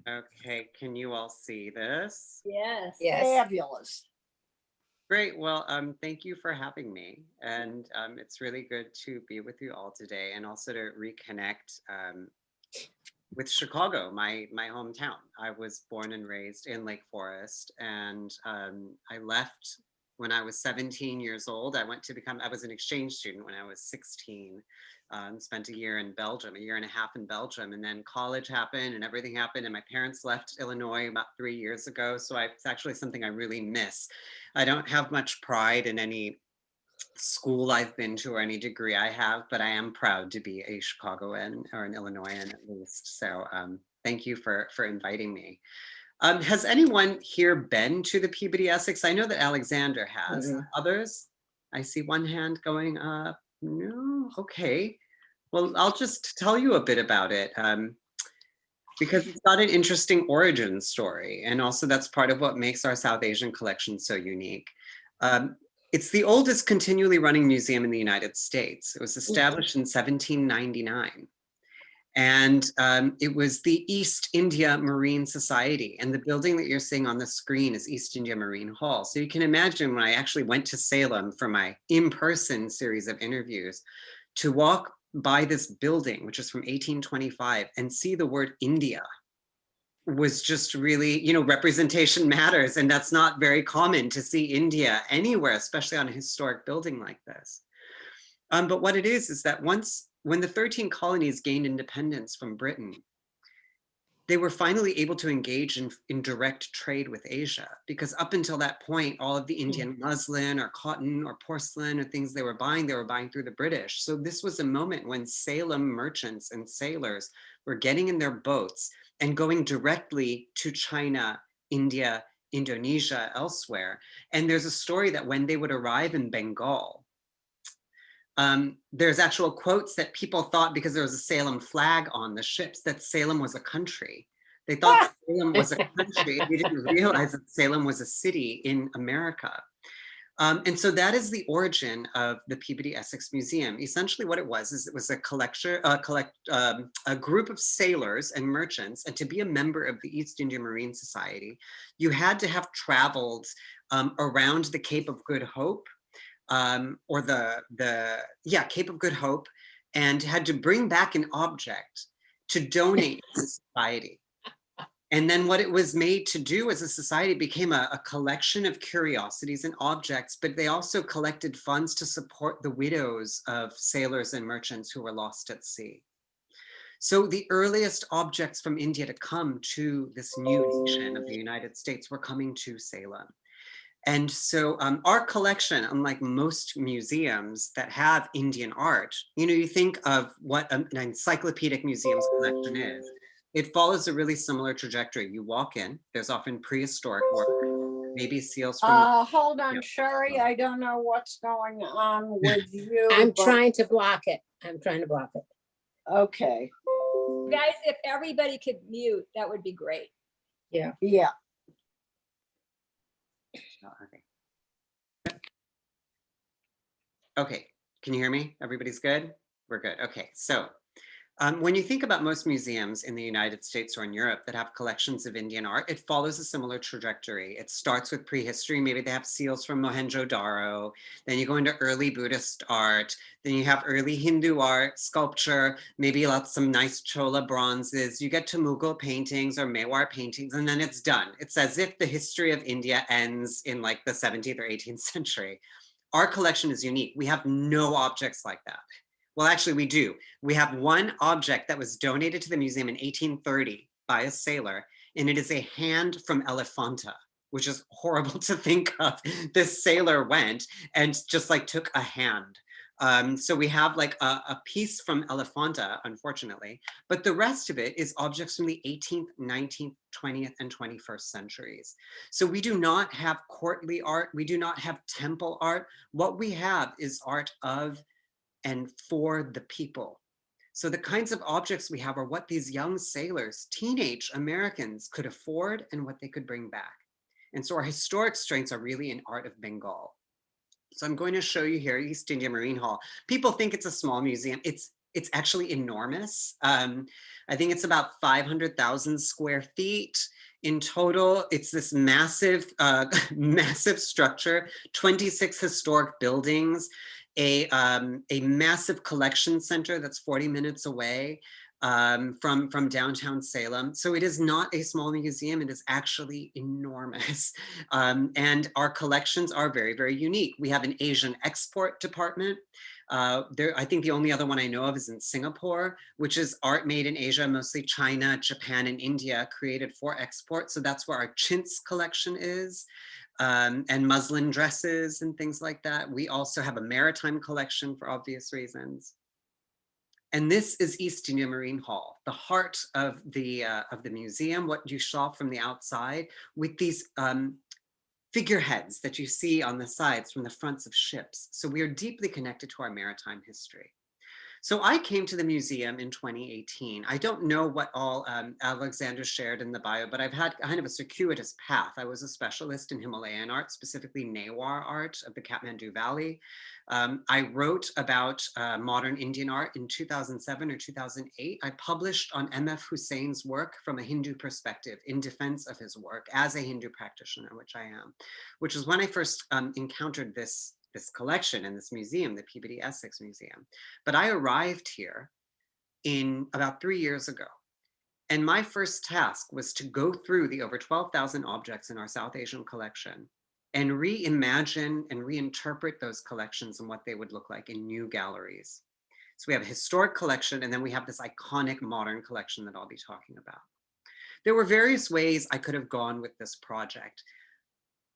Okay, can you all see this? Yes. Yes. Fabulous. Great. Well, thank you for having me. And it's really good to be with you all today and also to reconnect with Chicago, my hometown. I was born and raised in Lake Forest, and I left when I was 17 years old. I was an exchange student when I was 16. Spent a year in Belgium, a year and a half in Belgium, and then college happened and everything happened. And my parents left Illinois about 3 years ago. So it's actually something I really miss. I don't have much pride in any school I've been to or any degree I have, but I am proud to be a Chicagoan or an Illinoisan at least. So thank you for inviting me. Has anyone here been to the Peabody Essex? I know that Alexander has. Mhm. Others? I see one hand going up. No? Okay. Well, I'll just tell you a bit about it. Because it's got an interesting origin story. And also that's part of what makes our South Asian collection so unique. Um, it's the oldest continually running museum in the United States. It was established in 1799. And it was the East India Marine Society. And the building that you're seeing on the screen is East India Marine Hall. So you can imagine when I actually went to Salem for my in-person series of interviews, to walk by this building, which is from 1825, and see the word India was just really, representation matters. And that's not very common to see India anywhere, especially on a historic building like this. But what it is that when the 13 colonies gained independence from Britain, they were finally able to engage in direct trade with Asia, because up until that point, all of the Indian muslin or cotton or porcelain or things they were buying through the British. So this was a moment when Salem merchants and sailors were getting in their boats and going directly to China, India, Indonesia, elsewhere. And there's a story that when they would arrive in Bengal, there's actual quotes that people thought, because there was a Salem flag on the ships, that Salem was a country. They thought Salem was a country. They didn't realize that Salem was a city in America. And so that is the origin of the Peabody Essex Museum. Essentially what it was is it was a group of sailors and merchants, and to be a member of the East India Marine Society, you had to have traveled around the Cape of Good Hope, or Cape of Good Hope, and had to bring back an object to donate to society. And then what it was made to do as a society became a collection of curiosities and objects, but they also collected funds to support the widows of sailors and merchants who were lost at sea. So the earliest objects from India to come to this new nation of the United States were coming to Salem. And so our collection, unlike most museums that have Indian art, you think of what an encyclopedic museum's collection is. It follows a really similar trajectory. You walk in, there's often prehistoric work, maybe seals from... Hold on, Sherry. I don't know what's going on with you. I'm trying to block it. I'm trying to block it. Okay. Guys, if everybody could mute, that would be great. Yeah. Yeah. Okay, can you hear me? Everybody's good? We're good. Okay, so when you think about most museums in the United States or in Europe that have collections of Indian art, it follows a similar trajectory. It starts with prehistory. Maybe they have seals from Mohenjo-Daro. Then you go into early Buddhist art. Then you have early Hindu art, sculpture, maybe some nice Chola bronzes. You get to Mughal paintings or Mewar paintings, and then it's done. It's as if the history of India ends in like the 17th or 18th century. Our collection is unique. We have no objects like that. Well, actually, we do. We have one object that was donated to the museum in 1830 by a sailor, and it is a hand from Elephanta, which is horrible to think of. This sailor went and just like took a hand. So we have like a piece from Elephanta, unfortunately, but the rest of it is objects from the 18th, 19th, 20th, and 21st centuries. So we do not have courtly art. We do not have temple art. What we have is art of and for the people. So the kinds of objects we have are what these young sailors, teenage Americans, could afford and what they could bring back. And so our historic strengths are really in art of Bengal. So I'm going to show you here East India Marine Hall. People think it's a small museum. It's It's actually enormous. I think it's about 500,000 square feet in total. It's this massive, massive structure, 26 historic buildings, a massive collection center that's 40 minutes away from downtown Salem. So it is not a small museum, it is actually enormous. And our collections are very, very unique. We have an Asian export department. I think the only other one I know of is in Singapore, which is art made in Asia, mostly China, Japan, and India, created for export. So that's where our chintz collection is, and muslin dresses and things like that. We also have a maritime collection for obvious reasons. And this is East India Marine Hall, the heart of the museum, what you saw from the outside, with these figureheads that you see on the sides from the fronts of ships. So we are deeply connected to our maritime history. So I came to the museum in 2018. I don't know what all Alexander shared in the bio, but I've had kind of a circuitous path. I was a specialist in Himalayan art, specifically Newar art of the Kathmandu Valley. I wrote about modern Indian art in 2007 or 2008. I published on M.F. Hussein's work from a Hindu perspective in defense of his work as a Hindu practitioner, which I am, which is when I first encountered this collection in this museum, the Peabody Essex Museum. But I arrived here in about 3 years ago. And my first task was to go through the over 12,000 objects in our South Asian collection and reimagine and reinterpret those collections and what they would look like in new galleries. So we have a historic collection, and then we have this iconic modern collection that I'll be talking about. There were various ways I could have gone with this project.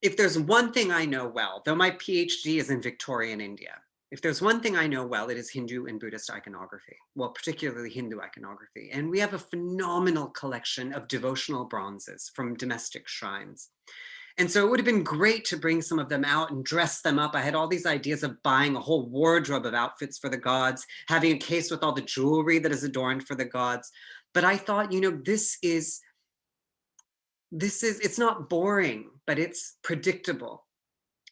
If there's one thing I know well, though my PhD is in Victorian India, if there's one thing I know well, it is Hindu and Buddhist iconography, well, particularly Hindu iconography. And we have a phenomenal collection of devotional bronzes from domestic shrines. And so it would have been great to bring some of them out and dress them up. I had all these ideas of buying a whole wardrobe of outfits for the gods, having a case with all the jewelry that is adorned for the gods. But I thought, you know, it's not boring, but it's predictable.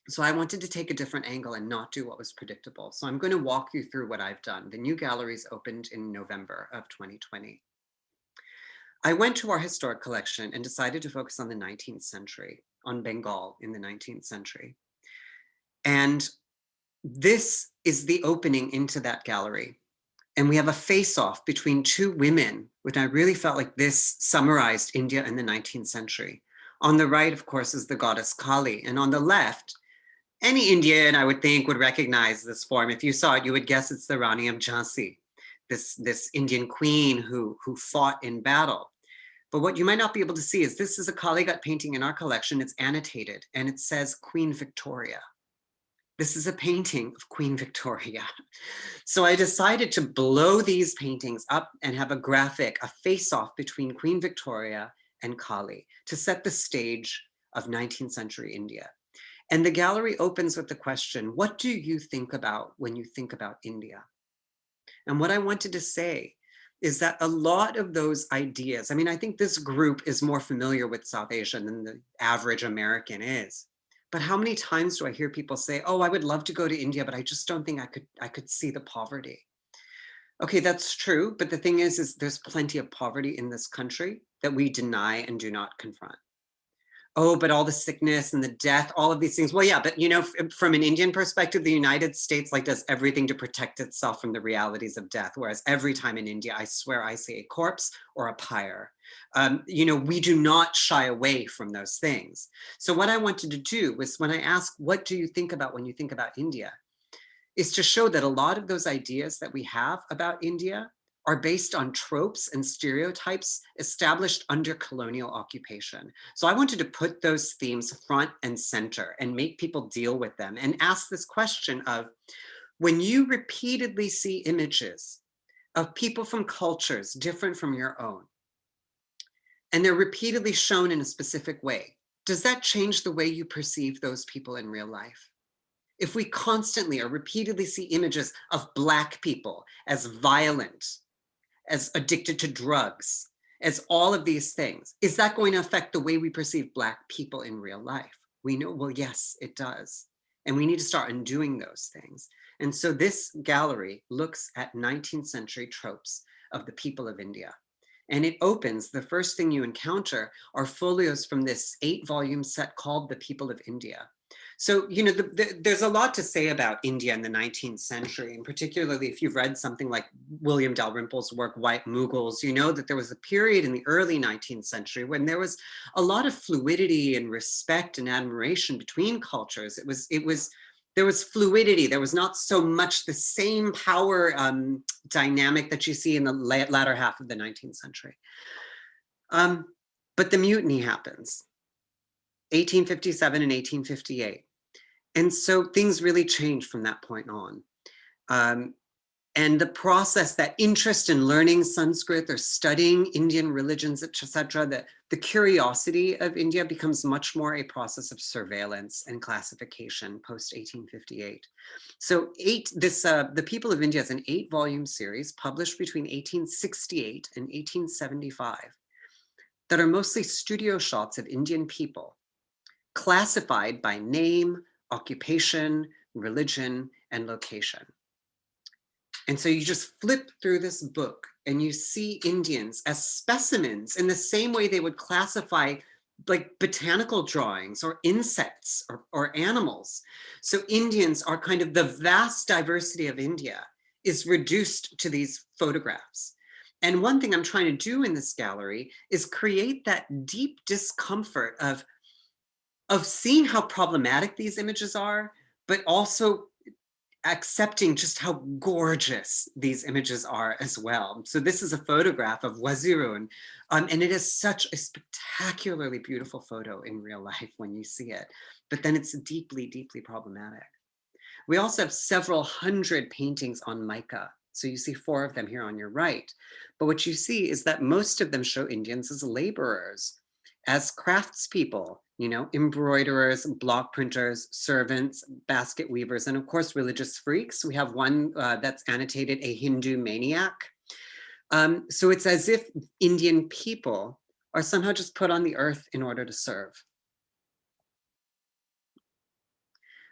So I wanted to take a different angle and not do what was predictable. So I'm going to walk you through what I've done. The new galleries opened in November of 2020. I went to our historic collection and decided to focus on the 19th century, on Bengal in the 19th century. And this is the opening into that gallery. And we have a face-off between two women, which I really felt like this summarized India in the 19th century. On the right, of course, is the goddess Kali. And on the left, any Indian, I would think, would recognize this form. If you saw it, you would guess it's the Rani of Jhansi, this Indian queen who fought in battle. But what you might not be able to see is this is a Kaligat painting in our collection. It's annotated, and it says Queen Victoria. This is a painting of Queen Victoria. So I decided to blow these paintings up and have a graphic, a face-off between Queen Victoria and Kali to set the stage of 19th century India. And the gallery opens with the question, what do you think about when you think about India? And what I wanted to say is that a lot of those ideas, I mean, I think this group is more familiar with South Asia than the average American is. But how many times do I hear people say, oh, I would love to go to India, but I just don't think I could see the poverty. Okay, that's true. But the thing is there's plenty of poverty in this country that we deny and do not confront. Oh, but all the sickness and the death, all of these things. Well, yeah, but you know, from an Indian perspective, the United States like does everything to protect itself from the realities of death. Whereas every time in India, I swear I see a corpse or a pyre. You know, we do not shy away from those things. So what I wanted to do was when I asked, what do you think about when you think about India? Is to show that a lot of those ideas that we have about India are based on tropes and stereotypes established under colonial occupation. So I wanted to put those themes front and center and make people deal with them and ask this question of, when you repeatedly see images of people from cultures different from your own, and they're repeatedly shown in a specific way, does that change the way you perceive those people in real life? If we constantly or repeatedly see images of Black people as violent, as addicted to drugs, as all of these things, is that going to affect the way we perceive Black people in real life? We know, well, yes, it does. And we need to start undoing those things. And so this gallery looks at 19th century tropes of the people of India. And it opens, the first thing you encounter are folios from this 8-volume set called The People of India. So, you know, there's a lot to say about India in the 19th century, and particularly if you've read something like William Dalrymple's work, White Mughals, you know that there was a period in the early 19th century when there was a lot of fluidity and respect and admiration between cultures. There was fluidity. There was not so much the same power dynamic that you see in the latter half of the 19th century. But the mutiny happens, 1857 and 1858. And so things really change from that point on. And the process, that interest in learning Sanskrit or studying Indian religions, etc., the curiosity of India becomes much more a process of surveillance and classification post 1858. So The People of India is an 8-volume series published between 1868 and 1875 that are mostly studio shots of Indian people, classified by name, occupation, religion, and location. And so you just flip through this book and you see Indians as specimens in the same way they would classify like botanical drawings or insects or animals. So Indians are kind of the vast diversity of India is reduced to these photographs. And one thing I'm trying to do in this gallery is create that deep discomfort of seeing how problematic these images are, but also accepting just how gorgeous these images are as well. So this is a photograph of Wazirun, and it is such a spectacularly beautiful photo in real life when you see it, but then it's deeply, deeply problematic. We also have several hundred paintings on mica. So you see 4 of them here on your right. But what you see is that most of them show Indians as laborers, as craftspeople, you know, embroiderers, block printers, servants, basket weavers, and of course, religious freaks. We have one that's annotated a Hindu maniac. So it's as if Indian people are somehow just put on the earth in order to serve.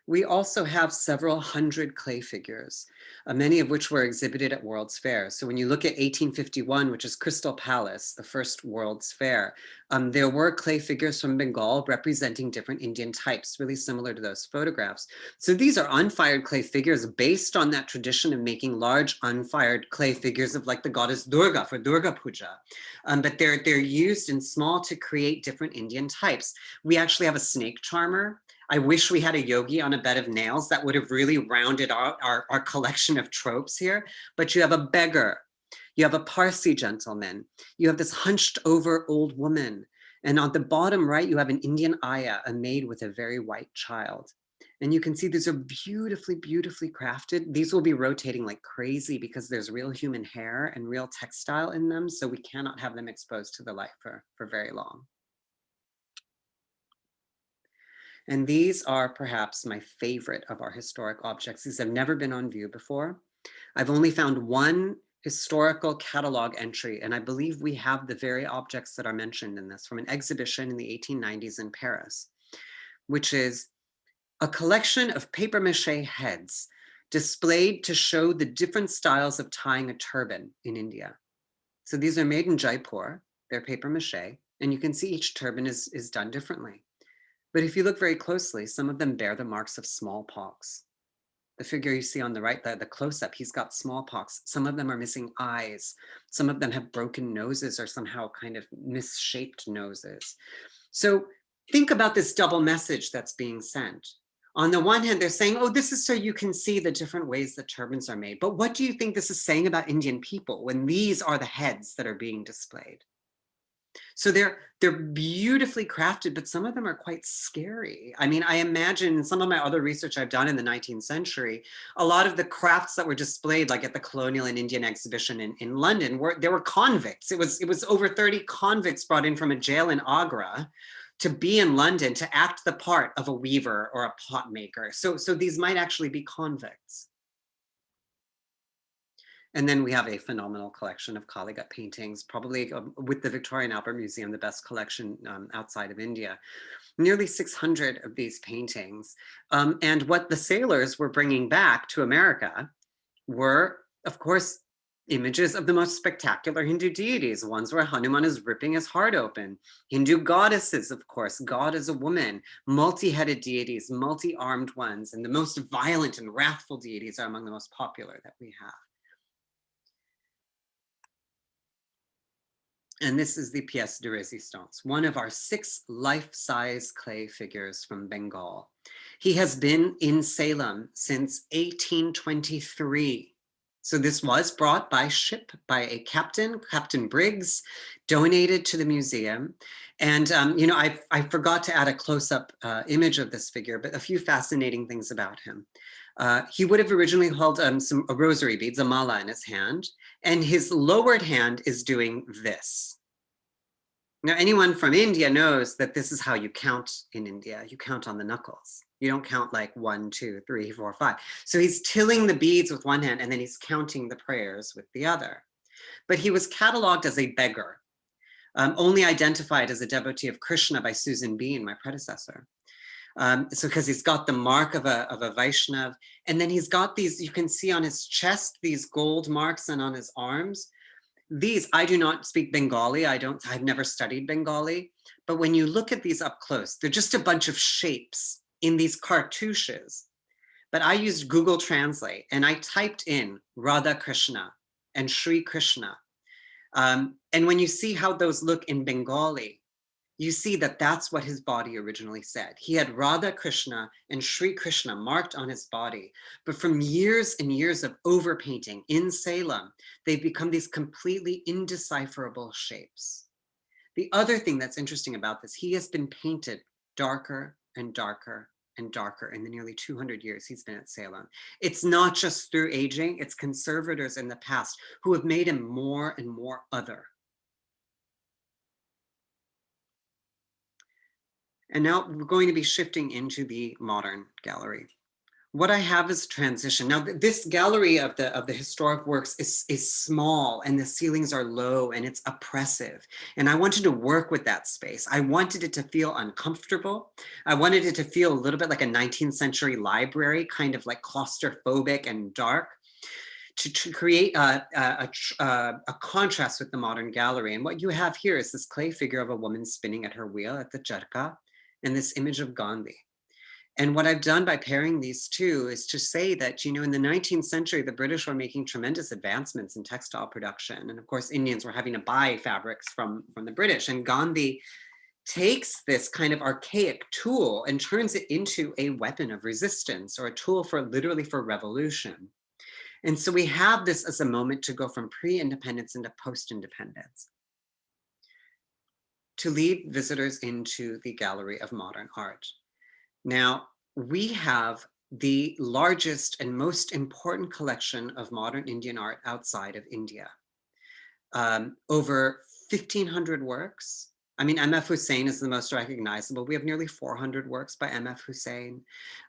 We also have several hundred clay figures, many of which were exhibited at World's Fair. So when you look at 1851, which is Crystal Palace, the first World's Fair, there were clay figures from Bengal representing different Indian types, really similar to those photographs. So these are unfired clay figures based on that tradition of making large unfired clay figures of like the goddess Durga for Durga Puja. But they're used in small to create different Indian types. We actually have a snake charmer. I wish we had a yogi on a bed of nails. That would have really rounded out our collection of tropes here. But you have a beggar, you have a Parsi gentleman, you have this hunched over old woman. And on the bottom right, you have an Indian ayah, a maid with a very white child. And you can see these are beautifully, beautifully crafted. These will be rotating like crazy because there's real human hair and real textile in them. So we cannot have them exposed to the light for very long. And these are perhaps my favorite of our historic objects. These have never been on view before. I've only found one historical catalog entry, and I believe we have the very objects that are mentioned in this from an exhibition in the 1890s in Paris, which is a collection of papier-mâché heads displayed to show the different styles of tying a turban in India. So these are made in Jaipur, they're papier-mâché, and you can see each turban is done differently. But if you look very closely, some of them bear the marks of smallpox. The figure you see on the right, the close-up, he's got smallpox. Some of them are missing eyes. Some of them have broken noses or somehow kind of misshaped noses. So think about this double message that's being sent. On the one hand, they're saying, oh, this is so you can see the different ways that turbans are made. But what do you think this is saying about Indian people when these are the heads that are being displayed? So they're beautifully crafted, but some of them are quite scary. I mean, I imagine in some of my other research I've done in the 19th century, a lot of the crafts that were displayed, like at the Colonial and Indian Exhibition in London, there were convicts. It was over 30 convicts brought in from a jail in Agra to be in London to act the part of a weaver or a pot maker. So these might actually be convicts. And then we have a phenomenal collection of Kaligat paintings, probably with the Victoria and Albert Museum, the best collection outside of India. Nearly 600 of these paintings. And what the sailors were bringing back to America were, of course, images of the most spectacular Hindu deities, ones where Hanuman is ripping his heart open. Hindu goddesses, of course, God is a woman, multi-headed deities, multi-armed ones, and the most violent and wrathful deities are among the most popular that we have. And this is the pièce de résistance, one of our 6 life-size clay figures from Bengal. He has been in Salem since 1823. So this was brought by ship by a captain, Captain Briggs, donated to the museum. And, you know, I forgot to add a close-up image of this figure, but a few fascinating things about him. He would have originally held some rosary beads, a mala in his hand, and his lowered hand is doing this. Now, anyone from India knows that this is how you count in India. You count on the knuckles. You don't count like 1, 2, 3, 4, 5. So he's tilling the beads with one hand and then he's counting the prayers with the other. But he was cataloged as a beggar, only identified as a devotee of Krishna by Susan Bean, my predecessor. So because he's got the mark of a Vaishnav, and then he's got these, you can see on his chest, these gold marks, and on his arms. These, I do not speak Bengali. I've never studied Bengali, but when you look at these up close, they're just a bunch of shapes in these cartouches. But I used Google Translate and I typed in Radha Krishna and Sri Krishna. And when you see how those look in Bengali, you see that that's what his body originally said. He had Radha Krishna and Sri Krishna marked on his body, but from years and years of overpainting in Salem, they've become these completely indecipherable shapes. The other thing that's interesting about this, he has been painted darker and darker and darker in the nearly 200 years he's been at Salem. It's not just through aging, it's conservators in the past who have made him more and more other. And now we're going to be shifting into the modern gallery. What I have is transition. Now, this gallery of the historic works is small and the ceilings are low and it's oppressive. And I wanted to work with that space. I wanted it to feel uncomfortable. I wanted it to feel a little bit like a 19th century library, kind of like claustrophobic and dark, to create a contrast with the modern gallery. And what you have here is this clay figure of a woman spinning at her wheel at the charka, and this image of Gandhi. And what I've done by pairing these two is to say that, you know, in the 19th century, the British were making tremendous advancements in textile production. And of course, Indians were having to buy fabrics from the British. And Gandhi takes this kind of archaic tool and turns it into a weapon of resistance, or a tool for literally for revolution. And so we have this as a moment to go from pre-independence into post-independence, to lead visitors into the Gallery of Modern Art. Now, we have the largest and most important collection of modern Indian art outside of India. Over 1,500 works. I mean, M.F. Hussain is the most recognizable. We have nearly 400 works by M.F. Hussain.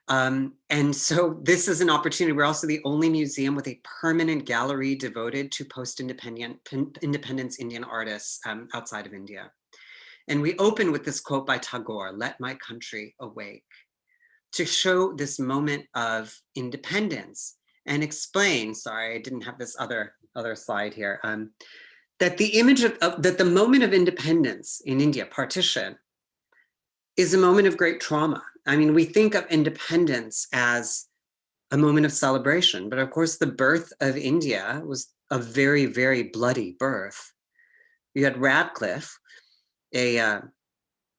And so this is an opportunity. We're also the only museum with a permanent gallery devoted to post-independence Indian artists outside of India. And we open with this quote by Tagore, "Let my country awake," to show this moment of independence and explain, sorry, I didn't have this other slide here, that the image that the moment of independence in India, partition, is a moment of great trauma. I mean, we think of independence as a moment of celebration, but of course the birth of India was a very, very bloody birth. You had Radcliffe, a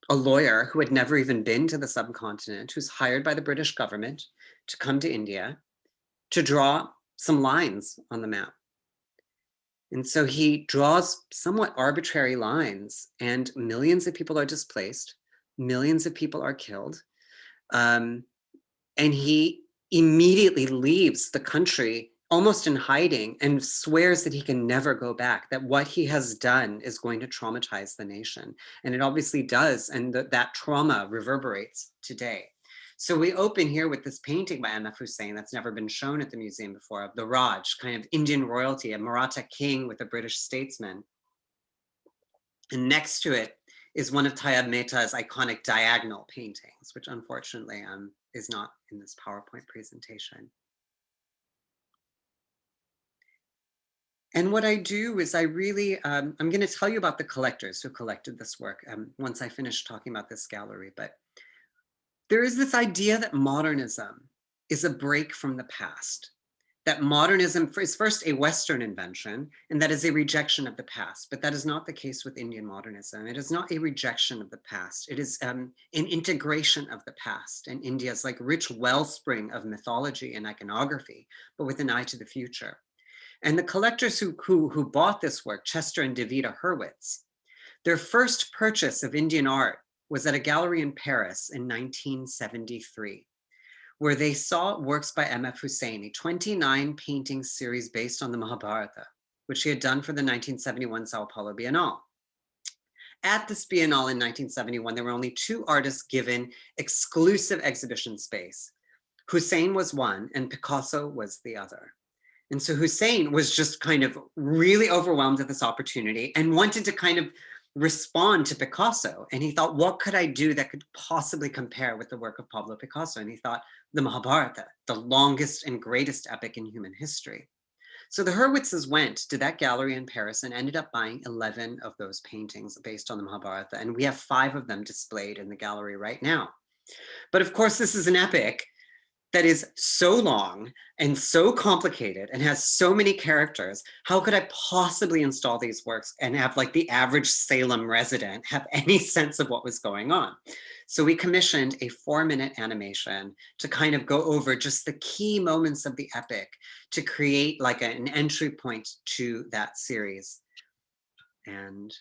lawyer who had never even been to the subcontinent, who's hired by the British government to come to India to draw some lines on the map. And so he draws somewhat arbitrary lines, and millions of people are displaced, millions of people are killed. And he immediately leaves the country almost in hiding and swears that he can never go back, that what he has done is going to traumatize the nation. And it obviously does, and that trauma reverberates today. So we open here with this painting by M.F. Hussain that's never been shown at the museum before, of the Raj, kind of Indian royalty, a Maratha king with a British statesman. And next to it is one of Tayyab Mehta's iconic diagonal paintings, which unfortunately is not in this PowerPoint presentation. And what I do is I really, I'm going to tell you about the collectors who collected this work once I finish talking about this gallery. But there is this idea that modernism is a break from the past, that modernism is first a Western invention, and that is a rejection of the past. But that is not the case with Indian modernism. It is not a rejection of the past. It is an integration of the past and India's like rich wellspring of mythology and iconography, but with an eye to the future. And the collectors who bought this work, Chester and Davida Hurwitz, their first purchase of Indian art was at a gallery in Paris in 1973, where they saw works by M.F. Hussain, a 29 painting series based on the Mahabharata, which he had done for the 1971 Sao Paulo Biennale. At this Biennale in 1971, there were only 2 artists given exclusive exhibition space. Hussain was one and Picasso was the other. And so Hussain was just kind of really overwhelmed at this opportunity and wanted to kind of respond to Picasso. And he thought, what could I do that could possibly compare with the work of Pablo Picasso? And he thought, the Mahabharata, the longest and greatest epic in human history. So the Hurwitzes went to that gallery in Paris and ended up buying 11 of those paintings based on the Mahabharata. And we have 5 of them displayed in the gallery right now. But of course, this is an epic that is so long and so complicated and has so many characters. How could I possibly install these works and have like the average Salem resident have any sense of what was going on? So we commissioned a 4-minute animation to kind of go over just the key moments of the epic to create like an entry point to that series. And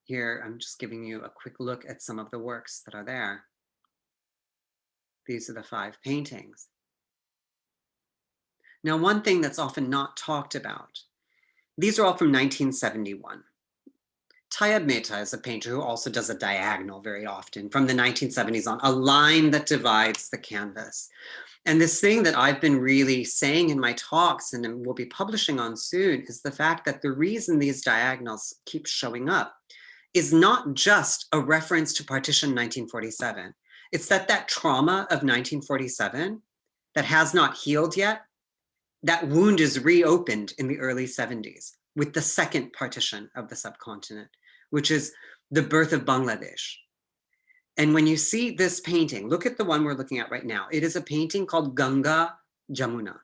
here I'm just giving you a quick look at some of the works that are there. These are the 5 paintings. Now, one thing that's often not talked about, these are all from 1971. Tayyab Mehta is a painter who also does a diagonal very often from the 1970s on, a line that divides the canvas. And this thing that I've been really saying in my talks and will be publishing on soon is the fact that the reason these diagonals keep showing up is not just a reference to partition 1947. It's that trauma of 1947 that has not healed yet, that wound is reopened in the early 70s with the second partition of the subcontinent, which is the birth of Bangladesh. And when you see this painting, look at the one we're looking at right now. It is a painting called Ganga Jamuna.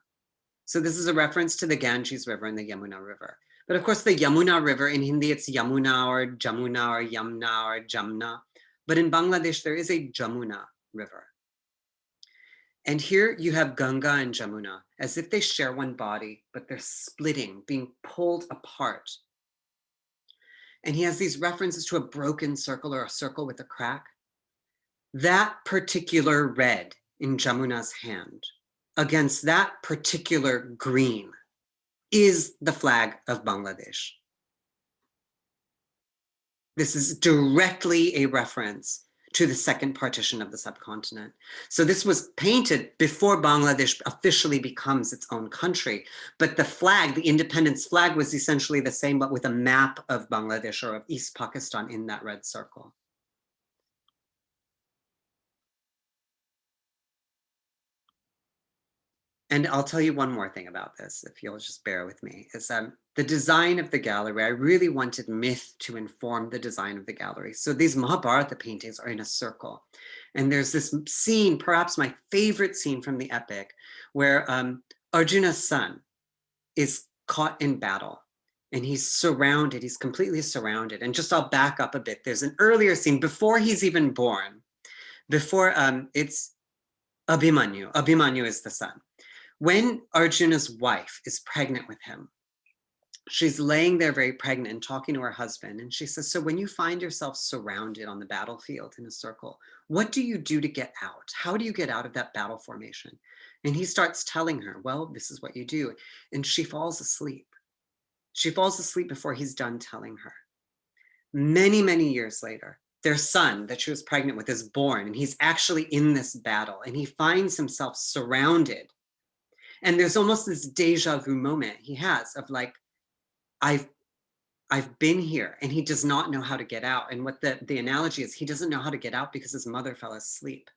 So this is a reference to the Ganges River and the Yamuna River. But of course, the Yamuna River, in Hindi, it's Yamuna or Jamuna or Yamna or Jamna. But in Bangladesh, there is a Jamuna River. And here you have Ganga and Jamuna as if they share one body, but they're splitting, being pulled apart. And he has these references to a broken circle or a circle with a crack. That particular red in Jamuna's hand against that particular green is the flag of Bangladesh. This is directly a reference to the second partition of the subcontinent. So this was painted before Bangladesh officially becomes its own country, but the flag, the independence flag, was essentially the same, but with a map of Bangladesh or of East Pakistan in that red circle. And I'll tell you one more thing about this, if you'll just bear with me, is the design of the gallery. I really wanted myth to inform the design of the gallery. So these Mahabharata paintings are in a circle. And there's this scene, perhaps my favorite scene from the epic, where Arjuna's son is caught in battle. And he's surrounded, he's completely surrounded. And just I'll back up a bit. There's an earlier scene before he's even born, before it's Abhimanyu. Abhimanyu is the son. When Arjuna's wife is pregnant with him, she's laying there very pregnant and talking to her husband. And she says, so when you find yourself surrounded on the battlefield in a circle, what do you do to get out? How do you get out of that battle formation? And he starts telling her, well, this is what you do. And she falls asleep. She falls asleep before he's done telling her. Many, many years later, their son that she was pregnant with is born, and he's actually in this battle, and he finds himself surrounded. And there's almost this deja vu moment he has of like, I've been here, and he does not know how to get out. And what the analogy is, he doesn't know how to get out because his mother fell asleep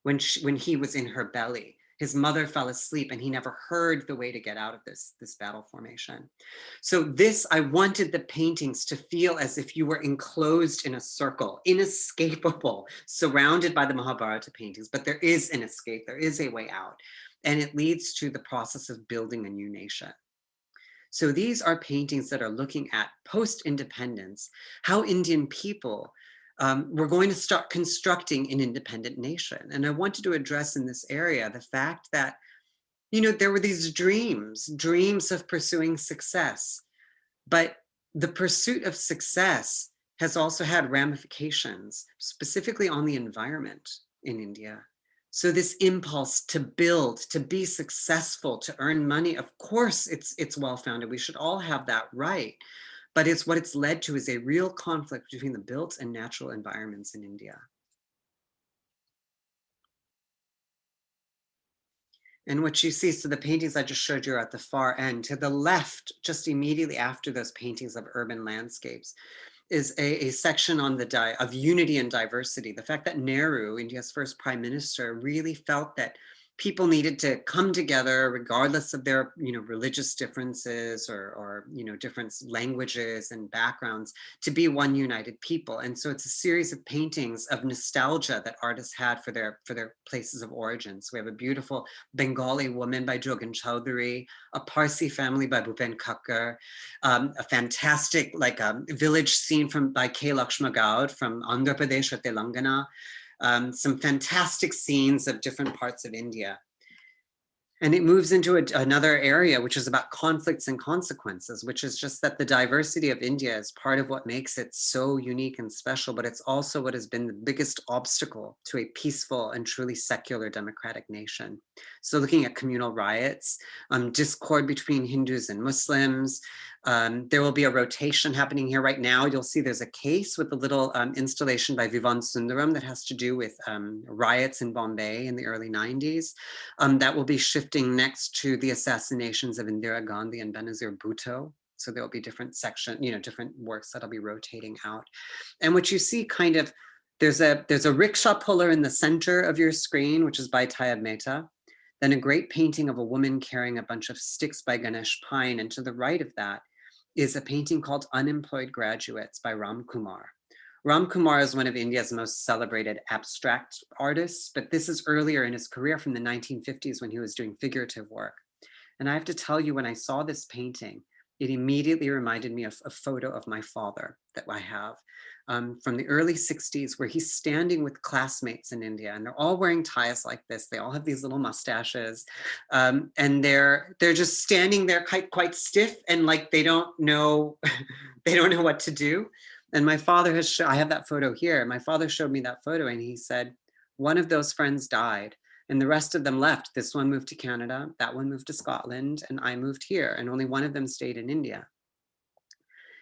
when he was in her belly. His mother fell asleep, and he never heard the way to get out of this battle formation. So this, I wanted the paintings to feel as if you were enclosed in a circle, inescapable, surrounded by the Mahabharata paintings, but there is an escape, there is a way out. And it leads to the process of building a new nation. So these are paintings that are looking at post-independence, how Indian people were going to start constructing an independent nation. And I wanted to address in this area the fact that, you know, there were these dreams of pursuing success, but the pursuit of success has also had ramifications, specifically on the environment in India. So this impulse to build, to be successful, to earn money, of course, it's well-founded. We should all have that right. But it's what it's led to is a real conflict between the built and natural environments in India. And what you see, so the paintings I just showed you are at the far end. To the left, just immediately after those paintings of urban landscapes, is a section on of unity and diversity. The fact that Nehru, India's first prime minister, really felt that people needed to come together regardless of their, you know, religious differences or you know, different languages and backgrounds, to be one united people. And so it's a series of paintings of nostalgia that artists had for their places of origin. So we have a beautiful Bengali woman by Jogan Chowdhury, a Parsi family by Bhupen Kakkar, a fantastic like village scene by K. Lakshma Gaud from Andhra Pradesh or Telangana. Some fantastic scenes of different parts of India. And it moves into another area, which is about conflicts and consequences, which is just that the diversity of India is part of what makes it so unique and special, but it's also what has been the biggest obstacle to a peaceful and truly secular democratic nation. So looking at communal riots, discord between Hindus and Muslims. There will be a rotation happening here right now. You'll see there's a case with a little installation by Vivan Sundaram that has to do with riots in Bombay in the early 90s. That will be shifting next to the assassinations of Indira Gandhi and Benazir Bhutto. So there'll be different different works that'll be rotating out. And what you see kind of, there's a rickshaw puller in the center of your screen, which is by Tayyab Mehta. Then a great painting of a woman carrying a bunch of sticks by Ganesh Pine. And to the right of that is a painting called Unemployed Graduates by Ram Kumar. Ram Kumar is one of India's most celebrated abstract artists, but this is earlier in his career from the 1950s when he was doing figurative work. And I have to tell you, when I saw this painting, it immediately reminded me of a photo of my father that I have from the early 60s, where he's standing with classmates in India, and they're all wearing ties like this. They all have these little mustaches, and they're just standing there quite stiff, and like they don't know they don't know what to do. And my father I have that photo here. My father showed me that photo, and he said, one of those friends died, and the rest of them left. This one moved to Canada, that one moved to Scotland, and I moved here, and only one of them stayed in India.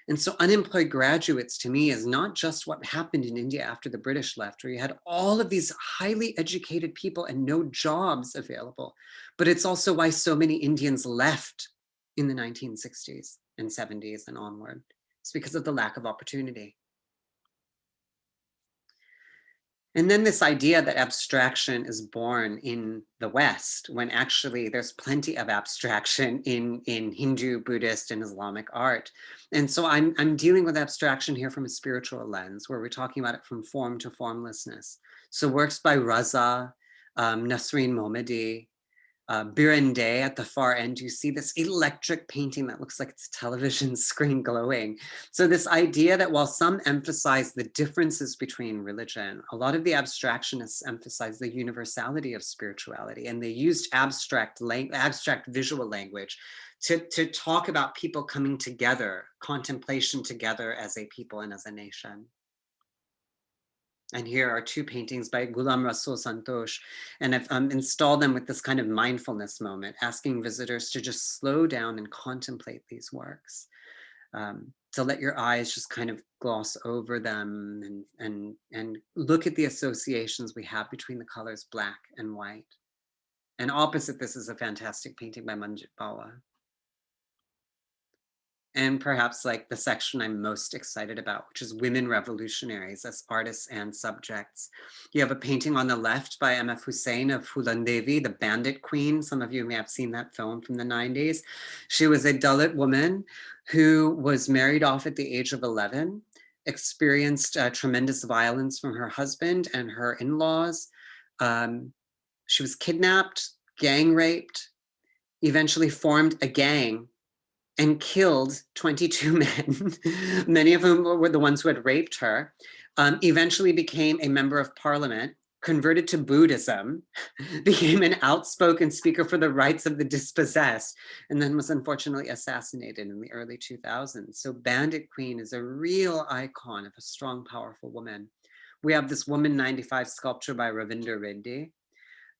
And so Unemployed Graduates to me is not just what happened in India after the British left, where you had all of these highly educated people and no jobs available, but it's also why so many Indians left in the 1960s and 70s and onward. It's because of the lack of opportunity. And then this idea that abstraction is born in the West, when actually there's plenty of abstraction in Hindu, Buddhist, and Islamic art. And so I'm dealing with abstraction here from a spiritual lens, where we're talking about it from form to formlessness. So works by Raza, Nasreen Mohammadi, Birende at the far end, you see this electric painting that looks like it's a television screen glowing. So this idea that while some emphasize the differences between religion, a lot of the abstractionists emphasize the universality of spirituality, and they used abstract visual language to talk about people coming together, contemplation together as a people and as a nation. And here are two paintings by Ghulam Rasul Santosh, and I've installed them with this kind of mindfulness moment, asking visitors to just slow down and contemplate these works. to let your eyes just kind of gloss over them and look at the associations we have between the colors black and white. And opposite this is a fantastic painting by Manjit Bawa. And perhaps like the section I'm most excited about, which is women revolutionaries as artists and subjects. You have a painting on the left by M.F. Hussain of Phulan Devi, the Bandit Queen. Some of you may have seen that film from the 90s. She was a Dalit woman who was married off at the age of 11, experienced tremendous violence from her husband and her in-laws. She was kidnapped, gang raped, eventually formed a gang and killed 22 men, many of whom were the ones who had raped her, eventually became a member of parliament, converted to Buddhism, became an outspoken speaker for the rights of the dispossessed, and then was unfortunately assassinated in the early 2000s. So Bandit Queen is a real icon of a strong, powerful woman. We have this Woman 95 sculpture by Ravinder Reddy,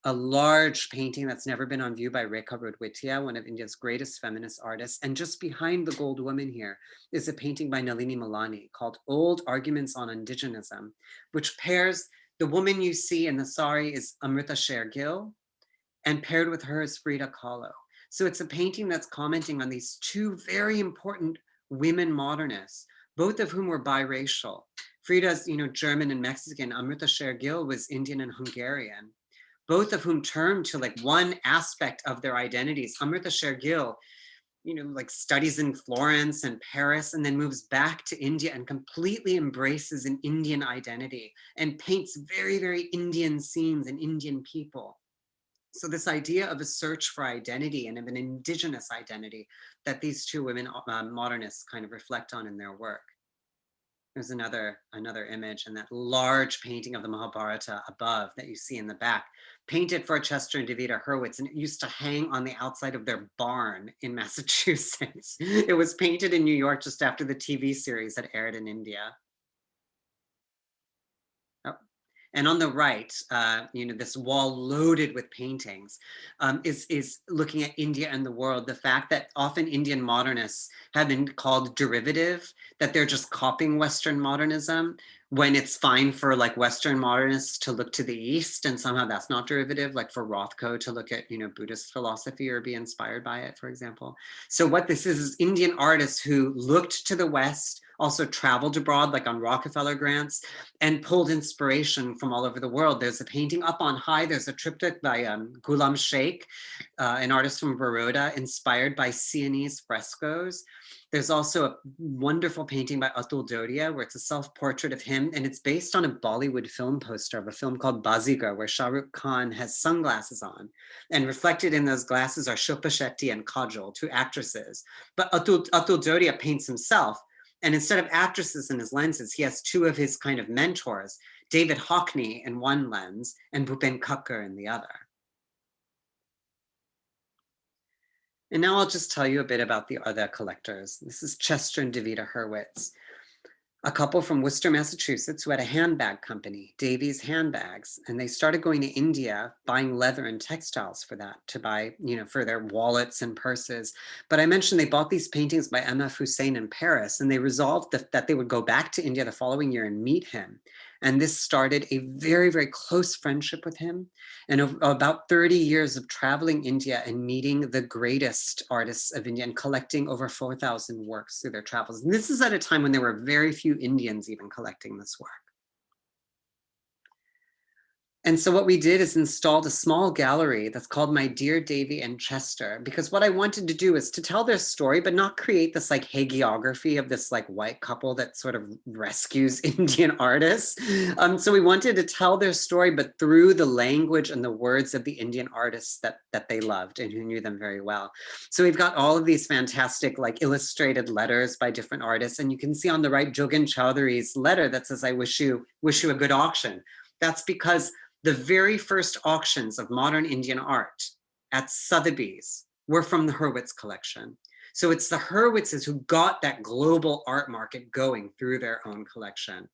a large painting that's never been on view by Rekha Rodwitia, one of India's greatest feminist artists. And just behind the gold woman here is a painting by Nalini Malani called Old Arguments on Indigenism, which pairs the woman you see in the sari is Amrita Shergill, and paired with her is Frida Kahlo. So it's a painting that's commenting on these two very important women modernists, both of whom were biracial. Frida's, German and Mexican. Amrita Shergill was Indian and Hungarian, both of whom turned to like one aspect of their identities. Amrita Shergill, like studies in Florence and Paris, and then moves back to India and completely embraces an Indian identity and paints very, very Indian scenes and Indian people. So this idea of a search for identity and of an indigenous identity that these two women modernists kind of reflect on in their work. There's another image, and that large painting of the Mahabharata above that you see in the back, painted for Chester and Davida Hurwitz, and it used to hang on the outside of their barn in Massachusetts. It was painted in New York just after the TV series had aired in India. And on the right, this wall loaded with paintings is looking at India and the world. The fact that often Indian modernists have been called derivative, that they're just copying Western modernism, when it's fine for like Western modernists to look to the East, and somehow that's not derivative, like for Rothko to look at, Buddhist philosophy or be inspired by it, for example. So what this is Indian artists who looked to the West, also traveled abroad, like on Rockefeller grants, and pulled inspiration from all over the world. There's a painting up on high. There's a triptych by Ghulam Sheikh, an artist from Baroda, inspired by Sienese frescoes. There's also a wonderful painting by Atul Dodia, where it's a self-portrait of him, and it's based on a Bollywood film poster of a film called Bazigar, where Shah Rukh Khan has sunglasses on, and reflected in those glasses are Shilpa Shetty and Kajol, two actresses. But Atul Dodia paints himself, and instead of actresses in his lenses, he has two of his kind of mentors, David Hockney in one lens and Bhupen Kakkar in the other. And now I'll just tell you a bit about the other collectors. This is Chester and Davida Hurwitz, a couple from Worcester, Massachusetts, who had a handbag company, Davies Handbags, and they started going to India, buying leather and textiles for that, to buy, for their wallets and purses. But I mentioned they bought these paintings by M.F. Hussain in Paris, and they resolved that they would go back to India the following year and meet him. And this started a very, very close friendship with him, and about 30 years of traveling India and meeting the greatest artists of India and collecting over 4,000 works through their travels. And this is at a time when there were very few Indians even collecting this work. And so what we did is installed a small gallery that's called My Dear Davy and Chester, because what I wanted to do is to tell their story, but not create this like hagiography of this like white couple that sort of rescues Indian artists. So we wanted to tell their story, but through the language and the words of the Indian artists that they loved and who knew them very well. So we've got all of these fantastic like illustrated letters by different artists. And you can see on the right, Jogan Chowdhury's letter that says, I wish you a good auction. That's because the very first auctions of modern Indian art at Sotheby's were from the Hurwitz collection. So it's the Hurwitzes who got that global art market going through their own collection.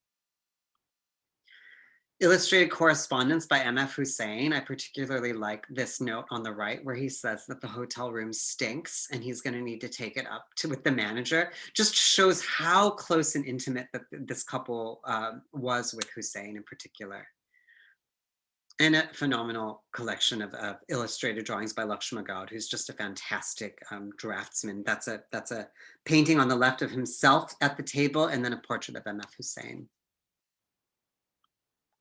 Illustrated Correspondence by M.F. Hussein. I particularly like this note on the right where he says that the hotel room stinks and he's going to need to take it up to with the manager. Just shows how close and intimate that this couple was with Hussein in particular. And a phenomenal collection of illustrated drawings by Lakshma Gaud, who's just a fantastic draftsman. That's a painting on the left of himself at the table, and then a portrait of M.F. Hussein.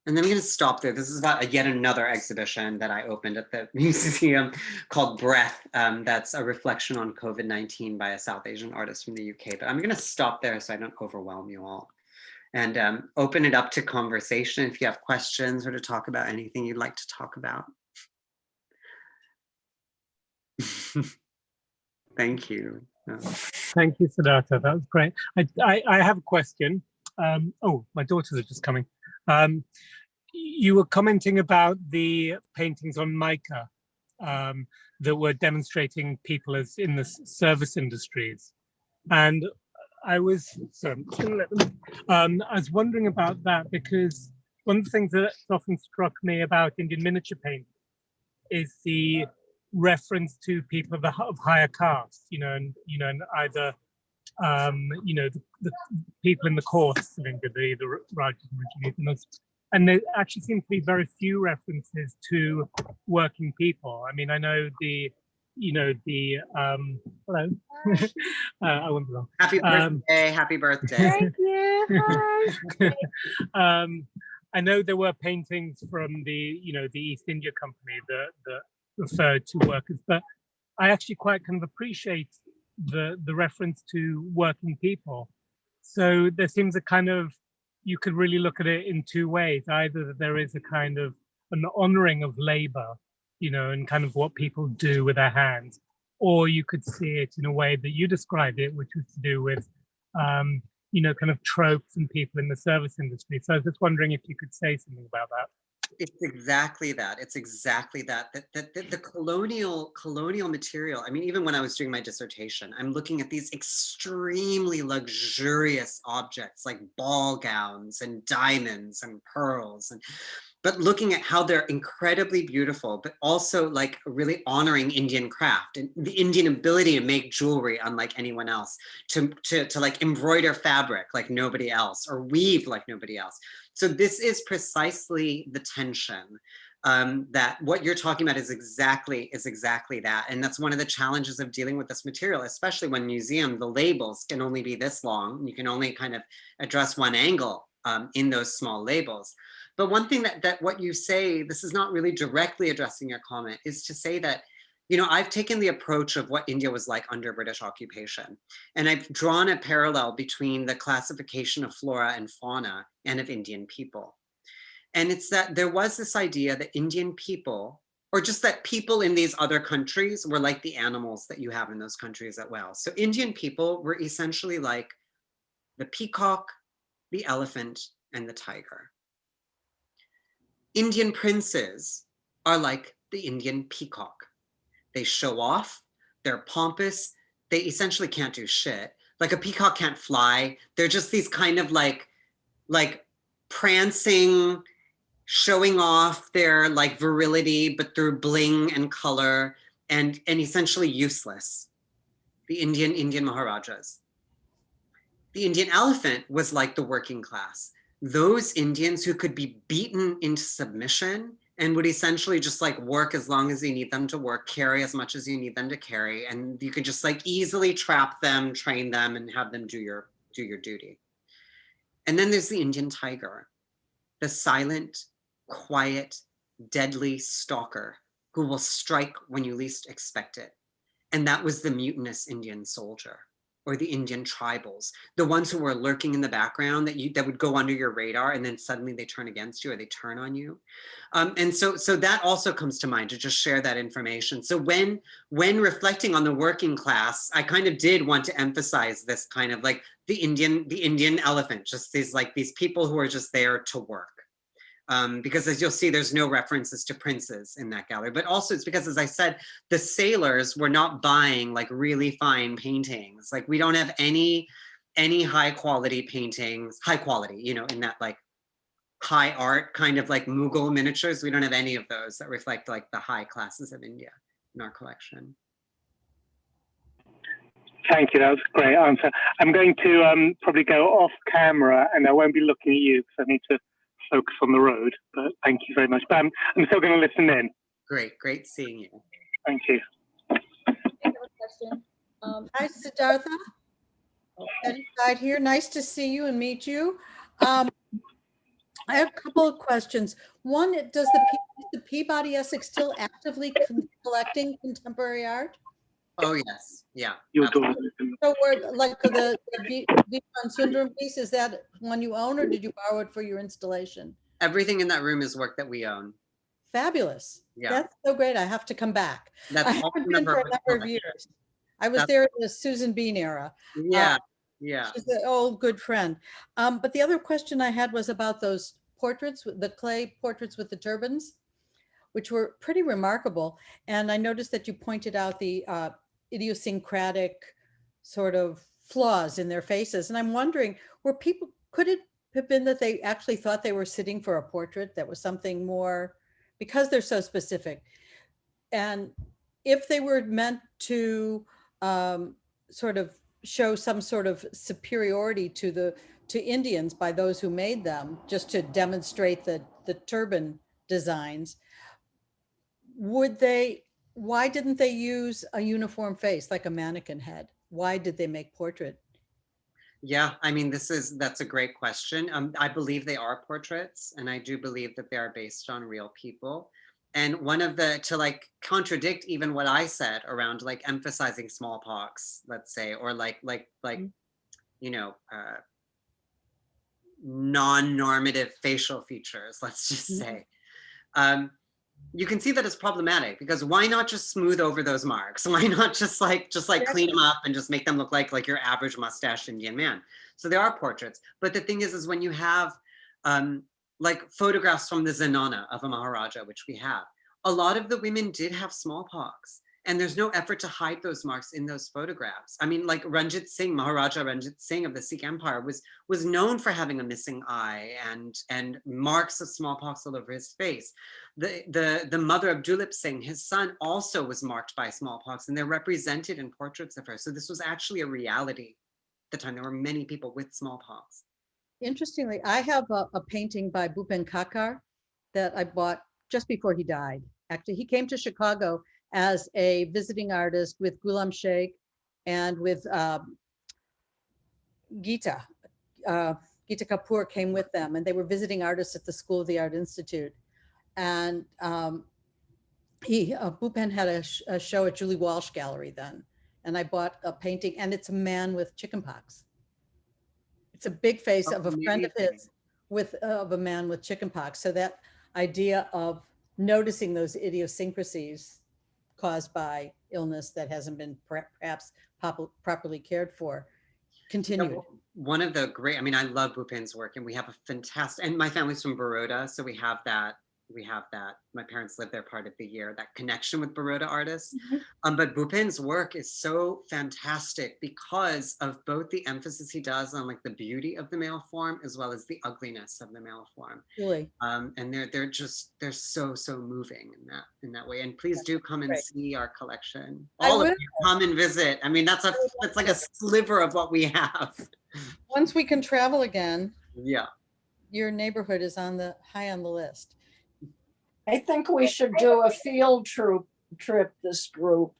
And then I'm going to stop there. This is about yet another exhibition that I opened at the museum called Breath. That's a reflection on COVID-19 by a South Asian artist from the UK. But I'm going to stop there so I don't overwhelm you all. And open it up to conversation if you have questions or to talk about anything you'd like to talk about. Thank you. Thank you, Sadartha. That was great. I have a question. Oh, my daughters are just coming. You were commenting about the paintings on mica that were demonstrating people as in the service industries. And I was, sorry, I'm just gonna let them, I was wondering about that because one of the things that often struck me about Indian miniature painting is the reference to people of higher caste, and either the people in the courts of India, the Rajas and Rajanis, and there actually seem to be very few references to working people. I mean, I know hello. I won't be long. Happy birthday, happy birthday. Thank you. Hi. I know there were paintings from the East India Company that referred to workers, but I actually quite kind of appreciate the reference to working people. So there seems a kind of, you could really look at it in two ways. Either that there is a kind of an honoring of labor, and kind of what people do with their hands, or you could see it in a way that you described it, which was to do with, kind of tropes and people in the service industry. So I was just wondering if you could say something about that. It's exactly that. It's exactly that. The colonial material. I mean, even when I was doing my dissertation, I'm looking at these extremely luxurious objects like ball gowns and diamonds and pearls, but looking at how they're incredibly beautiful, but also like really honoring Indian craft and the Indian ability to make jewelry unlike anyone else, to like embroider fabric like nobody else, or weave like nobody else. So this is precisely the tension that what you're talking about is exactly that. And that's one of the challenges of dealing with this material, especially when museum, the labels can only be this long. You can only kind of address one angle in those small labels. But one thing that what you say, this is not really directly addressing your comment, is to say that, I've taken the approach of what India was like under British occupation. And I've drawn a parallel between the classification of flora and fauna and of Indian people. And it's that there was this idea that Indian people, or just that people in these other countries were like the animals that you have in those countries as well. So Indian people were essentially like the peacock, the elephant, and the tiger. Indian princes are like the Indian peacock. They show off, they're pompous, they essentially can't do shit. Like a peacock can't fly. They're just these kind of like prancing, showing off their like virility, but through bling and color, and essentially useless. The Indian Maharajas. The Indian elephant was like the working class. Those Indians who could be beaten into submission and would essentially just like work as long as you need them to work, carry as much as you need them to carry, and you could just like easily trap them, train them, and have them do your duty. And then there's the Indian tiger, the silent, quiet, deadly stalker who will strike when you least expect it. And that was the mutinous Indian soldier, or the Indian tribals, the ones who were lurking in the background that would go under your radar, and then suddenly they turn against you or they turn on you. And so that also comes to mind, to just share that information. So when reflecting on the working class, I kind of did want to emphasize this kind of like the Indian elephant, just these people who are just there to work. Because as you'll see, there's no references to princes in that gallery, but also it's because, as I said, the sailors were not buying like really fine paintings. Like we don't have any high quality paintings, in that like high art kind of like Mughal miniatures. We don't have any of those that reflect like the high classes of India in our collection. Thank you. That was a great answer. I'm going to probably go off camera, and I won't be looking at you because I need to focus on the road. But thank you very much. But I'm still going to listen in. Great seeing you. Thank you. I have a question. Hi, Siddhartha. Eddie Side here. Nice to see you and meet you. I have a couple of questions. One, does the Peabody Essex still actively collecting contemporary art? Oh yes, yeah. Your absolutely. daughter. So we're like the Vipan Sundaram piece, is that one you own or did you borrow it for your installation? Everything in that room is work that we own. Fabulous. Yeah. That's so great. I have to come back. That's I all haven't been for a number of collection. years. I was That's- there in the Susan Bean era. Yeah, She's an old good friend. But the other question I had was about those portraits, the clay portraits with the turbans, which were pretty remarkable. And I noticed that you pointed out the idiosyncratic sort of flaws in their faces. And I'm wondering, could it have been that they actually thought they were sitting for a portrait that was something more, because they're so specific? And if they were meant to sort of show some sort of superiority to Indians by those who made them, just to demonstrate the turban designs, why didn't they use a uniform face like a mannequin head? Why did they make portrait? Yeah, I mean, that's a great question. I believe they are portraits, and I do believe that they are based on real people. And to like contradict even what I said around like emphasizing smallpox, let's say, or like, you know, non-normative facial features, let's just say. You can see that it's problematic because why not just smooth over those marks? Why not just like clean them up and just make them look like your average mustached Indian man? So they are portraits. But the thing is when you have like photographs from the Zenana of a Maharaja, which we have, a lot of the women did have smallpox. And there's no effort to hide those marks in those photographs. I mean, like Ranjit Singh, Maharaja Ranjit Singh of the Sikh Empire was known for having a missing eye and marks of smallpox all over his face. The mother of Dulip Singh, his son, also was marked by smallpox, and they're represented in portraits of her. So this was actually a reality at the time. There were many people with smallpox. Interestingly, I have a painting by Bhupen Kakar that I bought just before he died. Actually, he came to Chicago as a visiting artist with Ghulam Sheikh and with Geeta. Geeta Kapoor came with them, and they were visiting artists at the School of the Art Institute. And Bhupen had a show at Julie Walsh Gallery then, and I bought a painting, and it's a man with chickenpox. It's a big face of a friend of his of a man with chickenpox. So that idea of noticing those idiosyncrasies caused by illness that hasn't been perhaps properly cared for continued. Yeah, one of the great, I mean, I love Bhupen's work, and we have a fantastic, and my family's from Baroda, so we have that. My parents live there part of the year, that connection with Baroda artists. But Bhupen's work is so fantastic because of both the emphasis he does on like the beauty of the male form as well as the ugliness of the male form. Really? And they're so moving in that way. And please do come and see our collection. All of you come and visit. I mean, that's like a sliver of what we have. Once we can travel again, yeah, your neighborhood is high on the list. I think we should do a field trip, this group.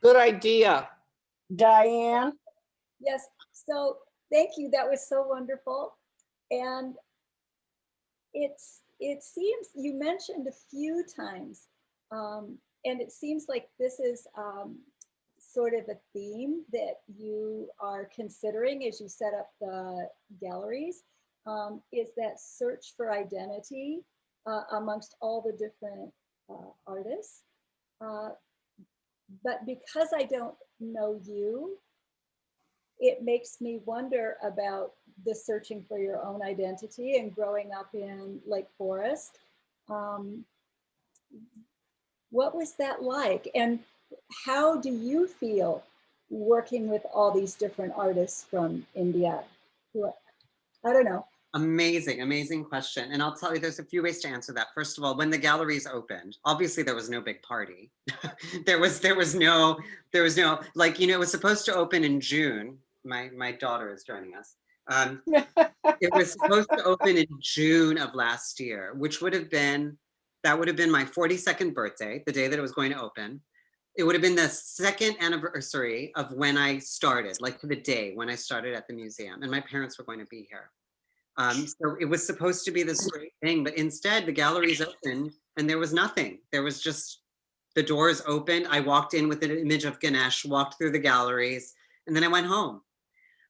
Good idea. Diane? Yes, so thank you. That was so wonderful. And it seems you mentioned a few times, and it seems like this is sort of a theme that you are considering as you set up the galleries, is that search for identity amongst all the different artists. But because I don't know you, it makes me wonder about the searching for your own identity and growing up in Lake Forest. What was that like? And how do you feel working with all these different artists from India? I don't know. Amazing, amazing question. And I'll tell you, there's a few ways to answer that. First of all, when the galleries opened, obviously there was no big party. there was no, like, you know, it was supposed to open in June. My daughter is joining us. It was supposed to open in June of last year, which would have been, that would have been my 42nd birthday, the day that it was going to open. It would have been the second anniversary of when I started, like the day when I started at the museum, and my parents were going to be here. So it was supposed to be this great thing, but instead the galleries opened and there was nothing. There was just the doors opened. I walked in with an image of Ganesh, walked through the galleries, and then I went home.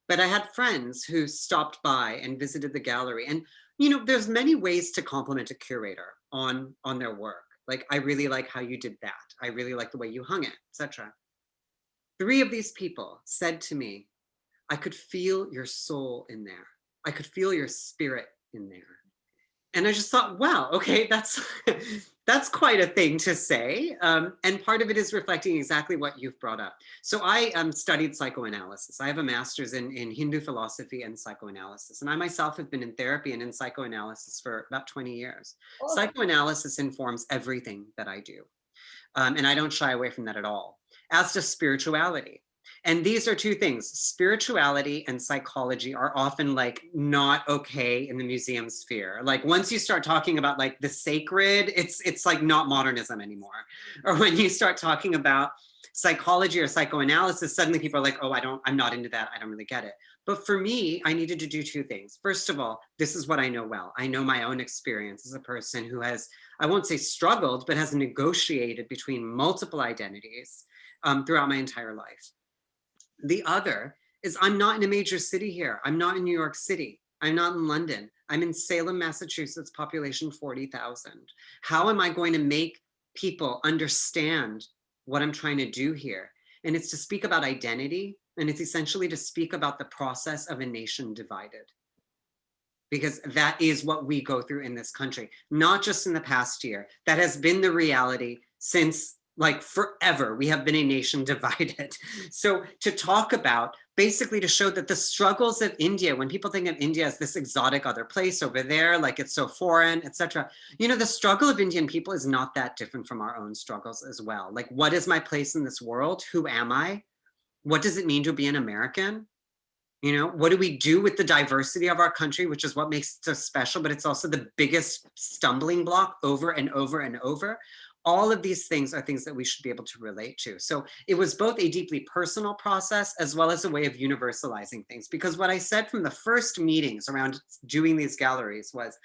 But I had friends who stopped by and visited the gallery. And, you know, there's many ways to compliment a curator on their work. Like, I really like how you did that. I really like the way you hung it, etc. 3 of these people said to me, I could feel your soul in there. I could feel your spirit in there. And I just thought, wow, okay, that's quite a thing to say. And part of it is reflecting exactly what you've brought up. So I studied psychoanalysis. I have a master's in Hindu philosophy and psychoanalysis. And I myself have been in therapy and in psychoanalysis for about 20 years. Oh. Psychoanalysis informs everything that I do. And I don't shy away from that at all, as does spirituality. And these are 2 things. Spirituality and psychology are often like not okay in the museum sphere. Like once you start talking about like the sacred, it's like not modernism anymore. Or when you start talking about psychology or psychoanalysis, suddenly people are like, oh, I'm not into that. I don't really get it. But for me, I needed to do 2 things. First of all, this is what I know well. I know my own experience as a person who has, I won't say struggled, but has negotiated between multiple identities throughout my entire life. The other is I'm not in a major city here. I'm not in New York City. I'm not in London. I'm in Salem, Massachusetts, population 40,000. How am I going to make people understand what I'm trying to do here? And it's to speak about identity, and it's essentially to speak about the process of a nation divided. Because that is what we go through in this country, not just in the past year. That has been the reality since like forever. We have been a nation divided. So to talk about, basically to show that the struggles of India, when people think of India as this exotic other place over there, like it's so foreign, etc. You know, the struggle of Indian people is not that different from our own struggles as well. Like, what is my place in this world? Who am I? What does it mean to be an American? You know, what do we do with the diversity of our country, which is what makes it so special, but it's also the biggest stumbling block over and over and over. All of these things are things that we should be able to relate to. So it was both a deeply personal process as well as a way of universalizing things. Because what I said from the first meetings around doing these galleries was,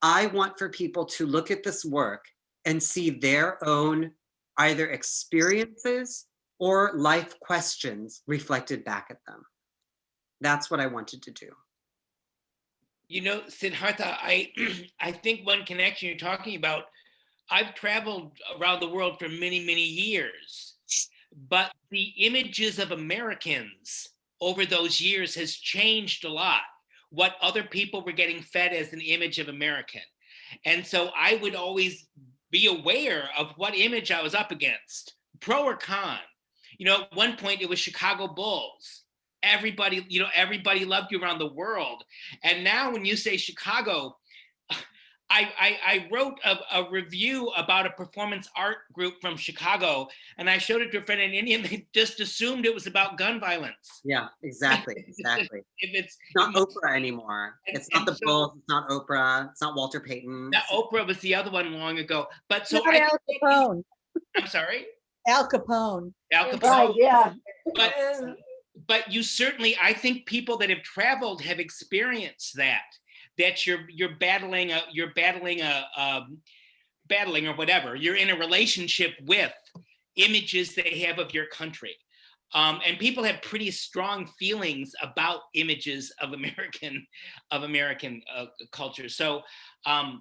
I want for people to look at this work and see their own either experiences or life questions reflected back at them. That's what I wanted to do. You know, Siddhartha, I think one connection you're talking about, I've traveled around the world for many, many years, but the images of Americans over those years has changed a lot. What other people were getting fed as an image of American. And so I would always be aware of what image I was up against, pro or con. You know, at one point it was Chicago Bulls. Everybody, you know, everybody loved you around the world. And now when you say Chicago, I wrote a review about a performance art group from Chicago, and I showed it to a friend in India, and they just assumed it was about gun violence. Yeah, exactly, exactly. It's not Oprah anymore. It's not the Bulls, it's not Oprah, it's not Walter Payton. That Oprah was the other one long ago. But so Not Al Capone. I'm sorry? Al Capone. Al Capone. Right, yeah. But you certainly, I think people that have traveled have experienced that you're battling or whatever. You're in a relationship with images they have of your country. And people have pretty strong feelings about images of American culture. So I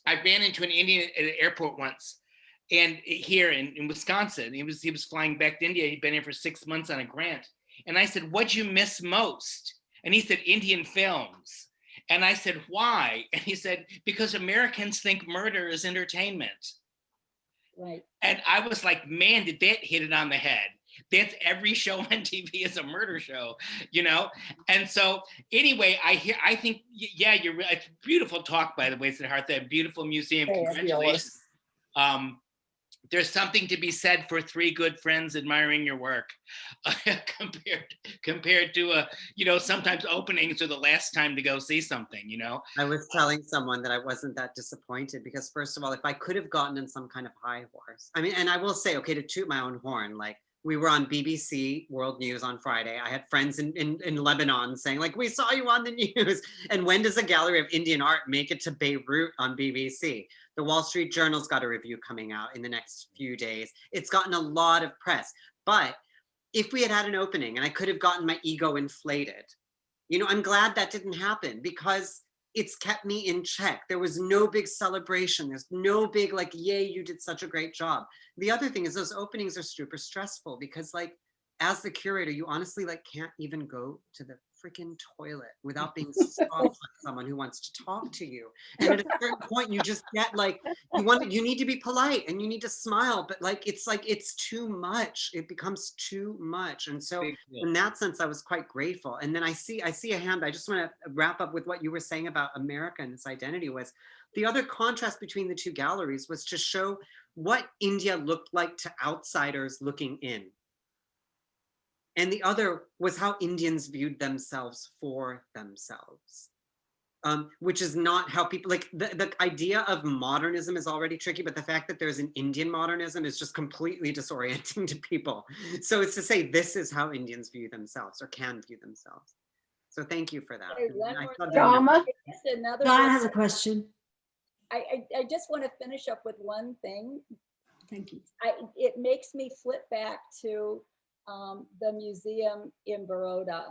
ran into an Indian at an airport once, and here in Wisconsin, he was flying back to India. He'd been here for 6 months on a grant. And I said, what'd you miss most? And he said, Indian films. And I said, why? And he said, because Americans think murder is entertainment. Right. And I was like, man, did that hit it on the head? That's every show on TV is a murder show, you know? And so anyway, I think, yeah, it's beautiful talk, by the way, Siddhartha, beautiful museum. Congratulations. There's something to be said for three good friends admiring your work compared to sometimes openings are the last time to go see something, you know? I was telling someone that I wasn't that disappointed because first of all, if I could have gotten in some kind of high horse, I mean, and I will say, okay, to toot my own horn, like we were on BBC World News on Friday. I had friends in Lebanon saying like, we saw you on the news. And when does a gallery of Indian art make it to Beirut on BBC? The Wall Street Journal's got a review coming out in the next few days. It's gotten a lot of press, but if we had had an opening and I could have gotten my ego inflated, you know, I'm glad that didn't happen because it's kept me in check. There was no big celebration. There's no big like, yay, you did such a great job. The other thing is those openings are super stressful because like, as the curator, you honestly like can't even go to the freaking toilet without being stopped by someone who wants to talk to you. And at a certain point, you just get like, you need to be polite and you need to smile, but like, it's too much. It becomes too much. And so in that sense, I was quite grateful. And then I see a hand. I just want to wrap up with what you were saying about America and its identity was the other contrast between the two galleries was to show what India looked like to outsiders looking in. And the other was how Indians viewed themselves for themselves, which is not how people, like the idea of modernism is already tricky, but the fact that there's an Indian modernism is just completely disorienting to people. So it's to say, this is how Indians view themselves or can view themselves. So thank you for that. Okay, one more thing. Dharma? Just another Don one. has a question. I just want to finish up with one thing. Thank you. It makes me flip back to the museum in Baroda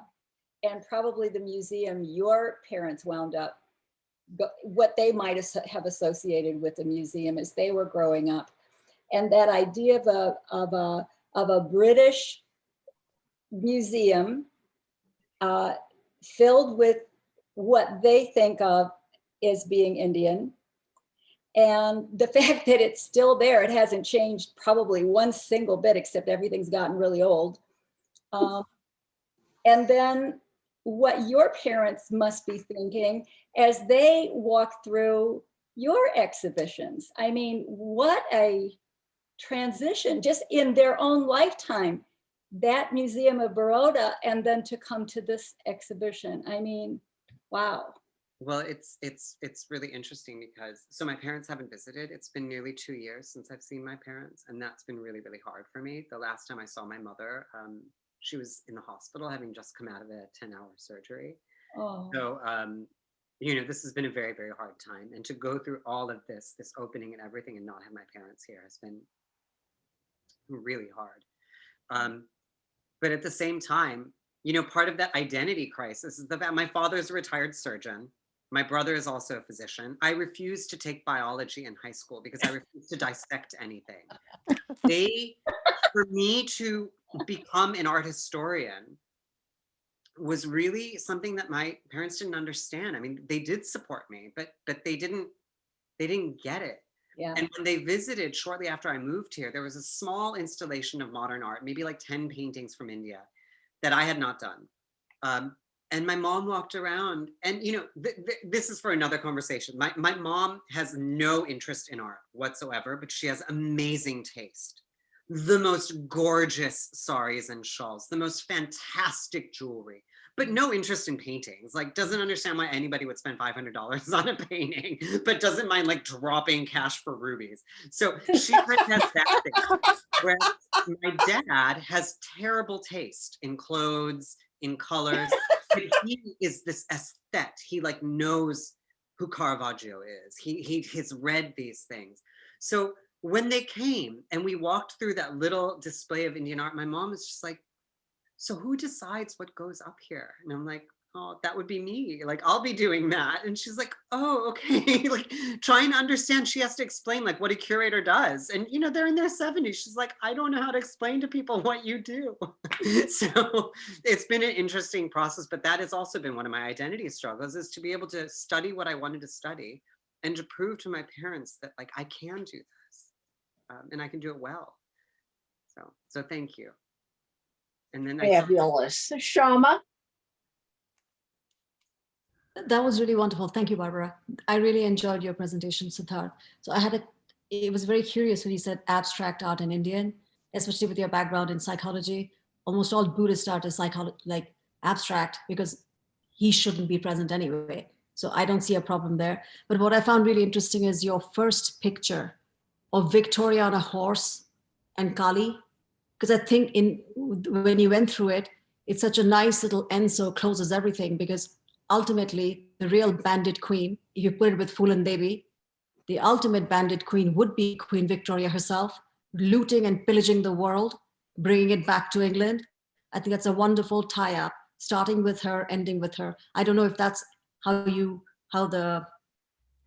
and probably the museum your parents wound up, what they might have associated with the museum as they were growing up. And that idea of a British museum filled with what they think of as being Indian. And the fact that it's still there, it hasn't changed probably one single bit, except everything's gotten really old. And then what your parents must be thinking as they walk through your exhibitions. I mean, what a transition just in their own lifetime, that Museum of Baroda, and then to come to this exhibition. I mean, wow. Well, it's really interesting because, so my parents haven't visited. It's been nearly 2 years since I've seen my parents, and that's been really, really hard for me. The last time I saw my mother, she was in the hospital having just come out of a 10-hour surgery. Oh. So, you know, this has been a very, very hard time. And to go through all of this opening and everything and not have my parents here has been really hard. But at the same time, you know, part of that identity crisis is the fact my father's a retired surgeon. My brother is also a physician. I refused to take biology in high school because I refused to dissect anything. For me to become an art historian was really something that my parents didn't understand. I mean, they did support me, but they didn't get it. Yeah. And when they visited shortly after I moved here, there was a small installation of modern art, maybe like 10 paintings from India that I had not done. And my mom walked around and, you know, this is for another conversation. My mom has no interest in art whatsoever, but she has amazing taste. The most gorgeous saris and shawls, the most fantastic jewelry, but no interest in paintings. Like, doesn't understand why anybody would spend $500 on a painting, but doesn't mind like dropping cash for rubies. So she has that thing. Whereas my dad has terrible taste in clothes, in colors, but he is this aesthete. He like knows who Caravaggio is. He has read these things. So when they came and we walked through that little display of Indian art, my mom was just like, so who decides what goes up here? And I'm like, oh, that would be me. Like, I'll be doing that. And she's like, oh, okay. Like trying to understand, she has to explain like what a curator does. And, you know, they're in their 70s. She's like, I don't know how to explain to people what you do. So it's been an interesting process, but that has also been one of my identity struggles, is to be able to study what I wanted to study and to prove to my parents that like, I can do this and I can do it well. So thank you. And then I saw Fabulous. Shama? That was really wonderful. Thank you, Barbara. I really enjoyed your presentation, Siddharth. So it was very curious when you said abstract art in Indian, especially with your background in psychology. Almost all Buddhist art is like abstract because he shouldn't be present anyway. So I don't see a problem there. But what I found really interesting is your first picture of Victoria on a horse and Kali, because I think when you went through it, it's such a nice little end, so it closes everything, because ultimately the real bandit queen, if you put it with Fulan Devi, the ultimate bandit queen would be Queen Victoria herself, looting and pillaging the world, bringing it back to England. I think that's a wonderful tie-up, starting with her, ending with her. I don't know if that's how the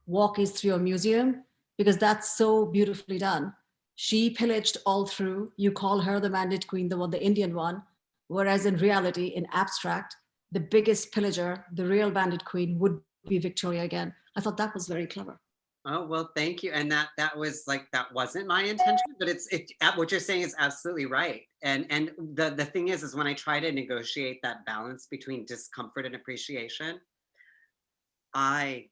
walk is through your museum, because that's so beautifully done. She pillaged all through. You call her the bandit queen, the Indian one, whereas in reality, in abstract, the biggest pillager, the real bandit queen, would be Victoria again. I thought that was very clever. Oh, well, thank you. And that was like, that wasn't my intention, but what you're saying is absolutely right. And the thing is when I try to negotiate that balance between discomfort and appreciation, I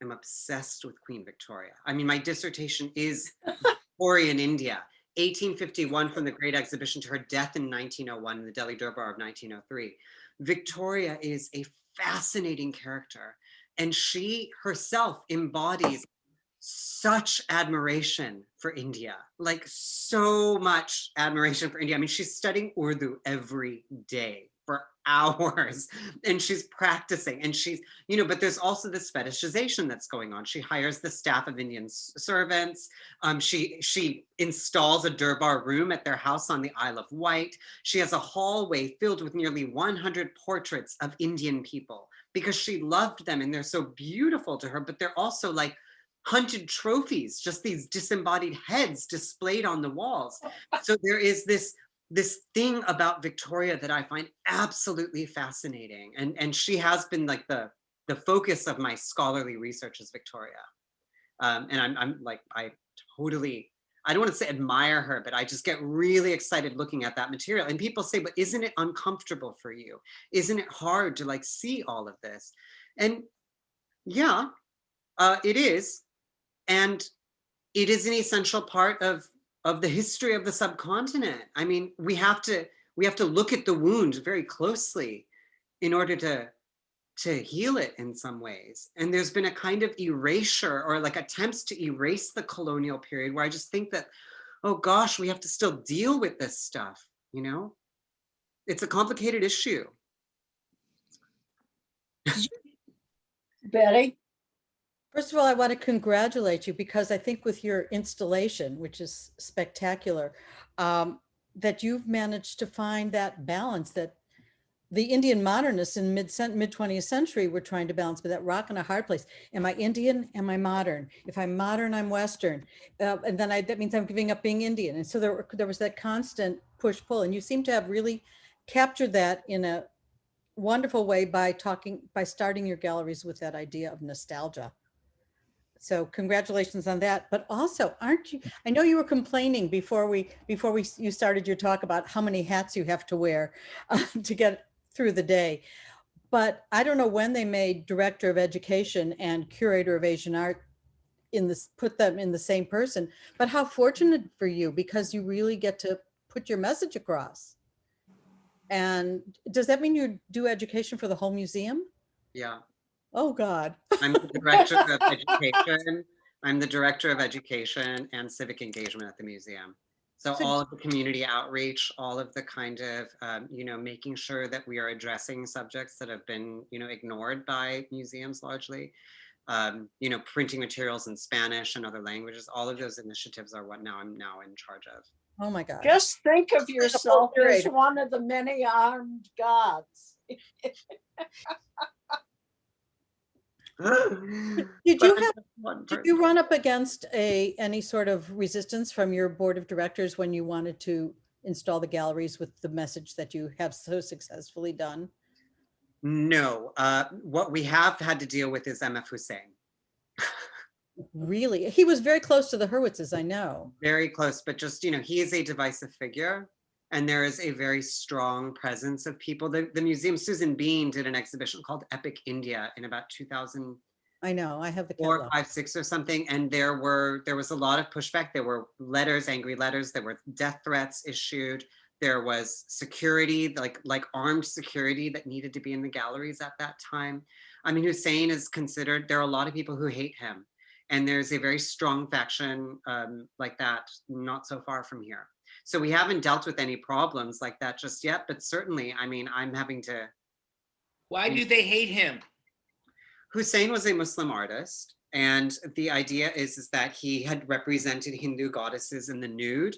am obsessed with Queen Victoria. I mean, my dissertation is Victorian India, 1851 from the Great Exhibition to her death in 1901 in the Delhi Durbar of 1903. Victoria is a fascinating character, and she herself embodies such admiration for India, like so much admiration for India. I mean, she's studying Urdu every day for hours, and she's practicing, and she's, but there's also this fetishization that's going on. She hires the staff of Indian servants. She installs a Durbar room at their house on the Isle of Wight. She has a hallway filled with nearly 100 portraits of Indian people because she loved them, and they're so beautiful to her, but they're also like hunted trophies, just these disembodied heads displayed on the walls. So there is this thing about Victoria that I find absolutely fascinating. And she has been like the focus of my scholarly research is Victoria. And I'm like, I don't want to say admire her, but I just get really excited looking at that material. And people say, but isn't it uncomfortable for you? Isn't it hard to like see all of this? And yeah, it is. And it is an essential part of the history of the subcontinent. I mean, we have to look at the wound very closely in order to heal it in some ways. And there's been a kind of erasure or like attempts to erase the colonial period where I just think that, oh gosh, we have to still deal with this stuff, It's a complicated issue. Betty? First of all, I want to congratulate you because I think with your installation, which is spectacular, that you've managed to find that balance that the Indian modernists in mid 20th century were trying to balance, but that rock and a hard place. Am I Indian? Am I modern? If I'm modern, I'm Western. And then that means I'm giving up being Indian. And so there was that constant push-pull, and you seem to have really captured that in a wonderful way by starting your galleries with that idea of nostalgia. So congratulations on that. But also, aren't you, I know you were complaining before you started your talk about how many hats you have to wear to get through the day. But I don't know when they made director of education and curator of Asian art put them in the same person, but how fortunate for you, because you really get to put your message across. And does that mean you do education for the whole museum? Yeah. Oh God. I'm the director of education. I'm the director of education and civic engagement at the museum. So all of the community outreach, all of the kind of, making sure that we are addressing subjects that have been, ignored by museums largely, printing materials in Spanish and other languages, all of those initiatives are what I'm now in charge of. Oh my God. Just think of yourself as one of the many armed gods. Did you run up against any sort of resistance from your board of directors when you wanted to install the galleries with the message that you have so successfully done? No, what we have had to deal with is MF Hussein. Really? He was very close to the Hurwitzes, I know. Very close, but just, he is a divisive figure. And there is a very strong presence of people. The museum, Susan Bean did an exhibition called Epic India in about 2004, I know, I have the 5, catalog. 6 or something. And there was a lot of pushback. There were letters, angry letters. There were death threats issued. There was security, like armed security that needed to be in the galleries at that time. I mean, Hussein is considered, there are a lot of people who hate him. And there's a very strong faction like that, not so far from here. So we haven't dealt with any problems like that just yet, but certainly, I mean, I'm having to. Why do they hate him? Hussein was a Muslim artist, and the idea is that he had represented Hindu goddesses in the nude.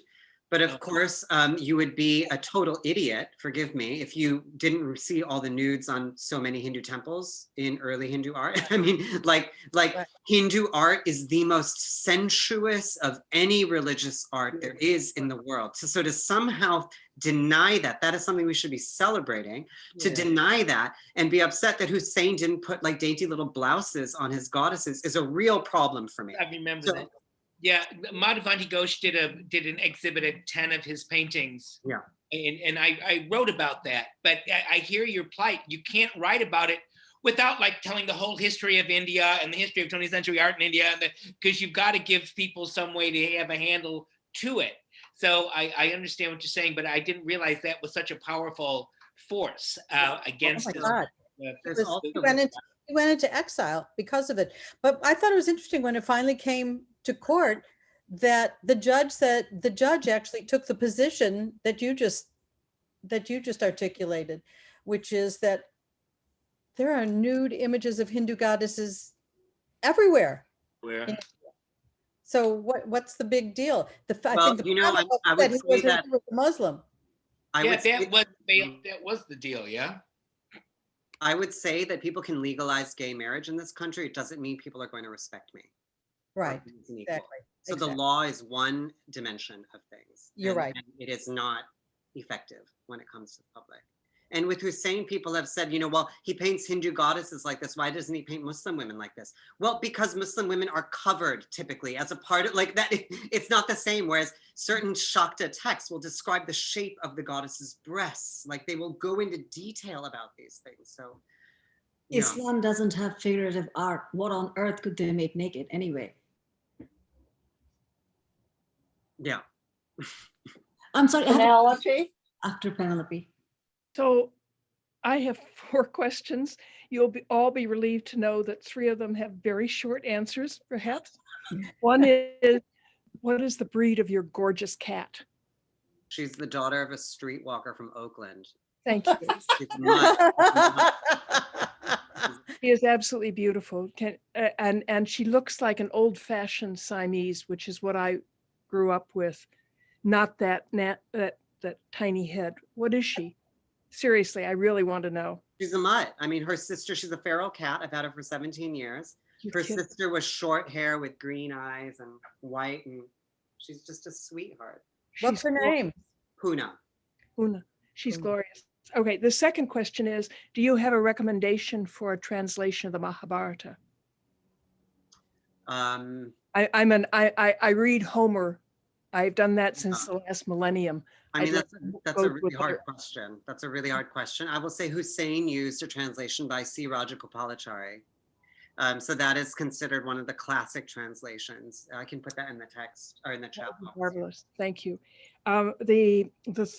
But of course, you would be a total idiot, forgive me, if you didn't see all the nudes on so many Hindu temples in early Hindu art. I mean, like Right. Hindu art is the most sensuous of any religious art there is in the world. So to somehow deny that, that is something we should be celebrating. To Yeah. deny that and be upset that Hussein didn't put like dainty little blouses on his goddesses is a real problem for me. I remember So- that. Yeah, Madhavanti Ghosh did an exhibit at 10 of his paintings. Yeah. And I wrote about that, but I hear your plight. You can't write about it without like telling the whole history of India and the history of 20th century art in India, because you've got to give people some way to have a handle to it. So I understand what you're saying, but I didn't realize that was such a powerful force against Oh my his- God. There's Was- also he went into exile because of it. But I thought it was interesting when it finally came to court that the judge actually took the position that you just articulated, which is that there are nude images of Hindu goddesses everywhere. Where? So what's the big deal? I Well, think the you know, problem I was would that he say that- was a Muslim. I Yeah, would say- that was the deal, yeah? I would say that people can legalize gay marriage in this country. It doesn't mean people are going to respect me. or Right, be an equal. exactly. So the law is one dimension of things. You're right. And it is not effective when it comes to the public. And with Hussein, people have said, you know, well, he paints Hindu goddesses like this. Why doesn't he paint Muslim women like this? Well, because Muslim women are covered typically as a part of like that. It's not the same. Whereas certain Shakta texts will describe the shape of the goddess's breasts. Like they will go into detail about these things. So yeah. Islam doesn't have figurative art. What on earth could they make naked anyway? Yeah. I'm sorry, I have Penelope? after Penelope. So I have 4 questions. You'll all be relieved to know that 3 of them have very short answers, perhaps. One is, what is the breed of your gorgeous cat? She's the daughter of a streetwalker from Oakland. Thank you. She's much. She is absolutely beautiful. And she looks like an old-fashioned Siamese, which is what I grew up with. Not that tiny head. What is she? Seriously, I really want to know. She's a mutt. I mean, her sister, she's a feral cat. I've had her for 17 years. You're Her kidding. sister was short hair with green eyes and white, and she's just a sweetheart. What's her name? Puna. Una. She's Una. glorious. Okay, the second question is, do you have a recommendation for a translation of the Mahabharata? I read Homer. I've done that since the last millennium. I mean, I'd that's a both really with hard other- question. That's a really hard question. I will say Hussein used a translation by C. Rajagopalachari. So that is considered one of the classic translations. I can put that in the text or in the chat box. Marvelous, thank you. The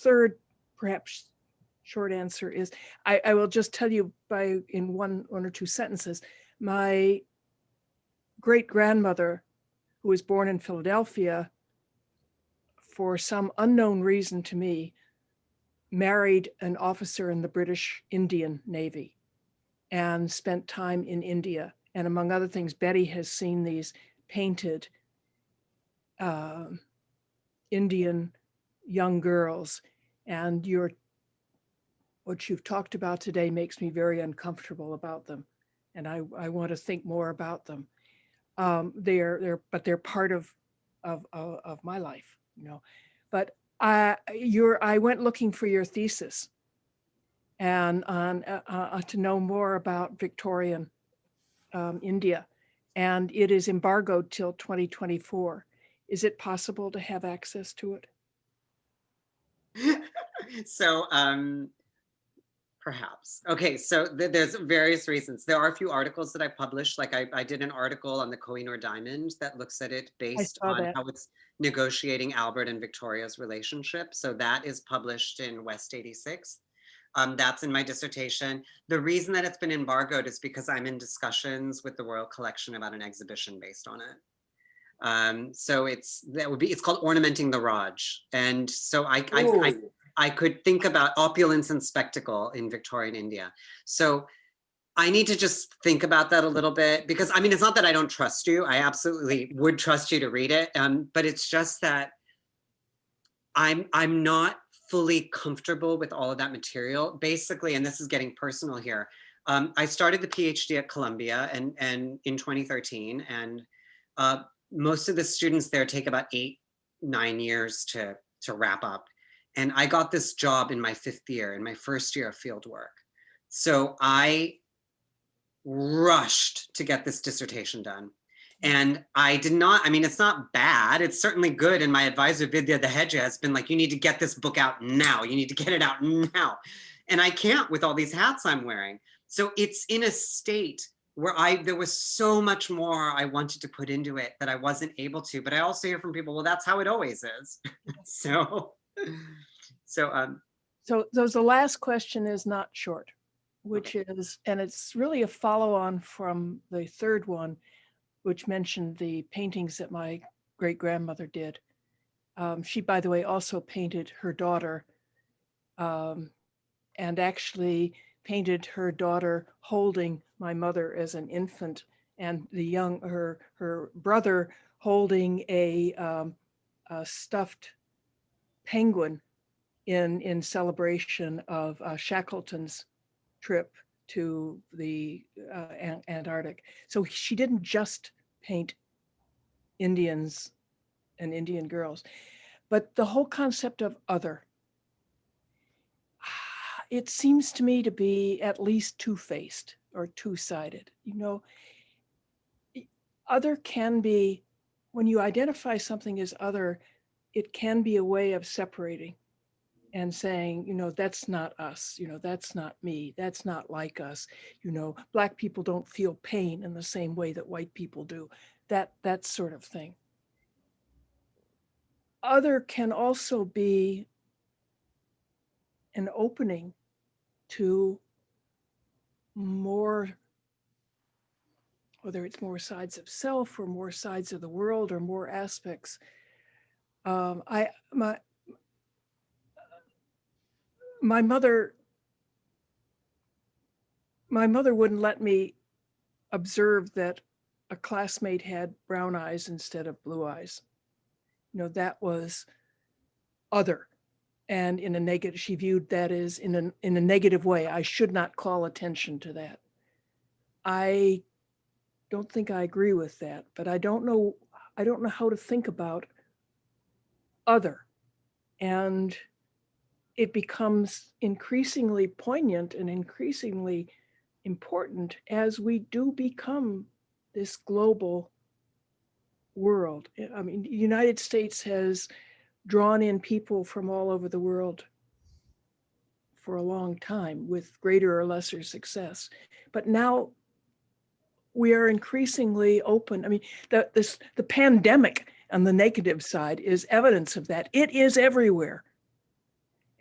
third, perhaps short answer is, I will just tell you in one or two sentences. My great grandmother, who was born in Philadelphia, for some unknown reason to me, married an officer in the British Indian Navy and spent time in India. And among other things, Betty has seen these painted Indian young girls, and what you've talked about today makes me very uncomfortable about them, and I want to think more about them. They're part of my life, you know. But I went looking for your thesis and to know more about Victorian India, and it is embargoed till 2024. Is it possible to have access to it? So, perhaps. Okay, so there's various reasons. There are a few articles that I published, like I did an article on the Kohinoor diamond that looks at it I based saw on that. how it's negotiating Albert and Victoria's relationship. So that is published in West 86. That's in my dissertation. The reason that it's been embargoed is because I'm in discussions with the Royal Collection about an exhibition based on it. So it's called Ornamenting the Raj. And so I could think about opulence and spectacle in Victorian India. So I need to just think about that a little bit, because I mean, it's not that I don't trust you. I absolutely would trust you to read it. But it's just that I'm not fully comfortable with all of that material. Basically, and this is getting personal here. I started the PhD at Columbia and in 2013, and most of the students there take about 8-9 years to wrap up. And I got this job in my 5th year, in my first year of field work. So I rushed to get this dissertation done. And I did not, I mean, it's not bad. It's certainly good. And my advisor, Vidya Daheja, has been like, you need to get this book out now. You need to get it out now. And I can't with all these hats I'm wearing. So it's in a state where there was so much more I wanted to put into it that I wasn't able to. But I also hear from people, well, that's how it always is. So the last question is not short, which is, and it's really a follow-on from the third one, which mentioned the paintings that my great-grandmother did. She, by the way, also painted her daughter, and actually painted her daughter holding my mother as an infant, and her brother holding a stuffed penguin in celebration of Shackleton's trip to the Antarctic. So she didn't just paint Indians and Indian girls, but the whole concept of other, it seems to me to be at least two-faced or two-sided. You know, other can be, when you identify something as other, it can be a way of separating and saying, you know, that's not us, you know, that's not me, that's not like us, you know, Black people don't feel pain in the same way that white people do, that sort of thing. Other can also be an opening to more, whether it's more sides of self or more sides of the world or more aspects. My mother wouldn't let me observe that a classmate had brown eyes instead of blue eyes. You know, that was other. And in a negative, she viewed that as in a negative way. I should not call attention to that. I don't think I agree with that, but I don't know how to think about other. And it becomes increasingly poignant and increasingly important as we do become this global world. I mean, the United States has drawn in people from all over the world for a long time with greater or lesser success. But now we are increasingly open. I mean, the pandemic on the negative side is evidence of that. It is everywhere.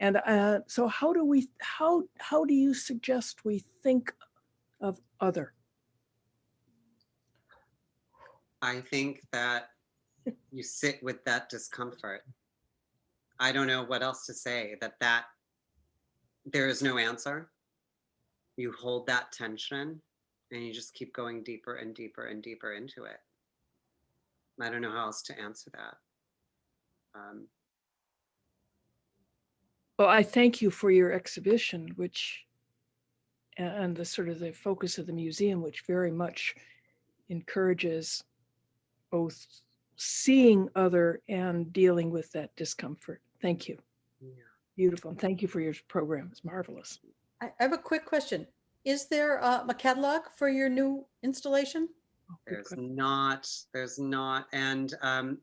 And so how do you suggest we think of other? I think that you sit with that discomfort. I don't know what else to say, that there is no answer. You hold that tension and you just keep going deeper and deeper and deeper into it. I don't know how else to answer that. Well, I thank you for your exhibition, which, and the sort of the focus of the museum, which very much encourages both seeing other and dealing with that discomfort. Thank you. Yeah. Beautiful. And thank you for your program. It's marvelous. I have a quick question. Is there a catalog for your new installation? There's not. And,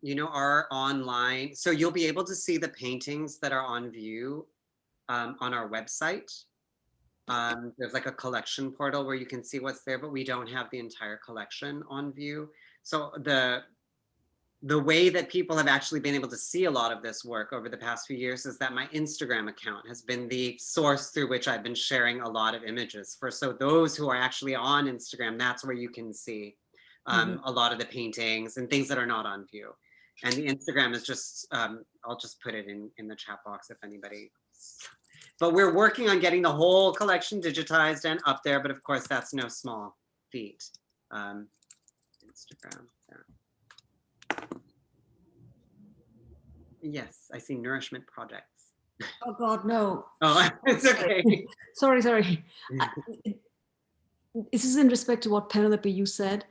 you know, our online, so you'll be able to see the paintings that are on view on our website. There's like a collection portal where you can see what's there, but we don't have the entire collection on view. So the way that people have actually been able to see a lot of this work over the past few years is that my Instagram account has been the source through which I've been sharing a lot of images for. So those who are actually on Instagram, that's where you can see a lot of the paintings and things that are not on view. And the Instagram is just, I'll just put it in the chat box if anybody. But we're working on getting the whole collection digitized and up there. But of course, that's no small feat. Instagram. Yeah. Yes, I see nourishment projects. Oh God, no. Oh, it's okay. Sorry. This is in respect to what Penelope, you said.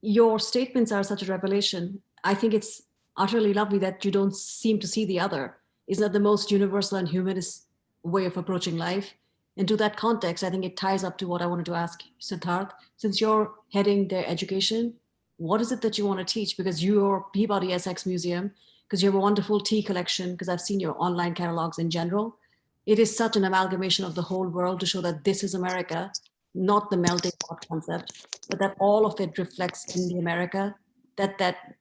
Your statements are such a revelation. I think it's utterly lovely that you don't seem to see the other. Is that the most universal and humanist way of approaching life? And to that context, I think it ties up to what I wanted to ask Sadartha. Since you're heading their education, what is it that you want to teach? Because your Peabody Essex Museum, because you have a wonderful tea collection, because I've seen your online catalogs in general, it is such an amalgamation of the whole world to show that this is America, not the melting pot concept, but that all of it reflects in the America, that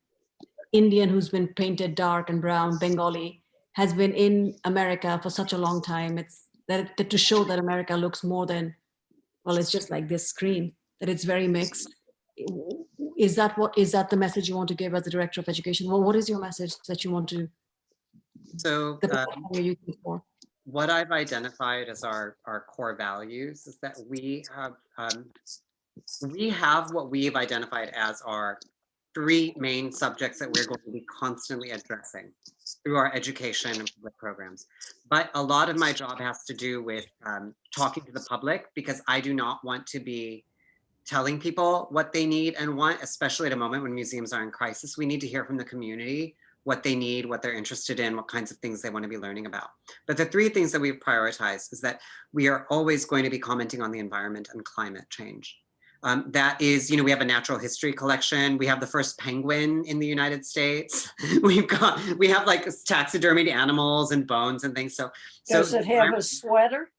Indian who's been painted dark and brown, Bengali, has been in America for such a long time. It's that to show that America looks more than, well, it's just like this screen, that it's very mixed. Is that the message you want to give as the director of education? Well, what is your message that you want to, So the platform you're using it for? what I've identified as our core values is that we have what we've identified as our 3 main subjects that we're going to be constantly addressing through our education and public programs. But a lot of my job has to do with talking to the public, because I do not want to be telling people what they need and want, especially at a moment when museums are in crisis. We need to hear from the community what they need, what they're interested in, what kinds of things they want to be learning about. But the 3 things that we've prioritized is that we are always going to be commenting on the environment and climate change. That is, you know, we have a natural history collection. We have the first penguin in the United States. we have like taxidermied animals and bones and things. So Does it have a sweater?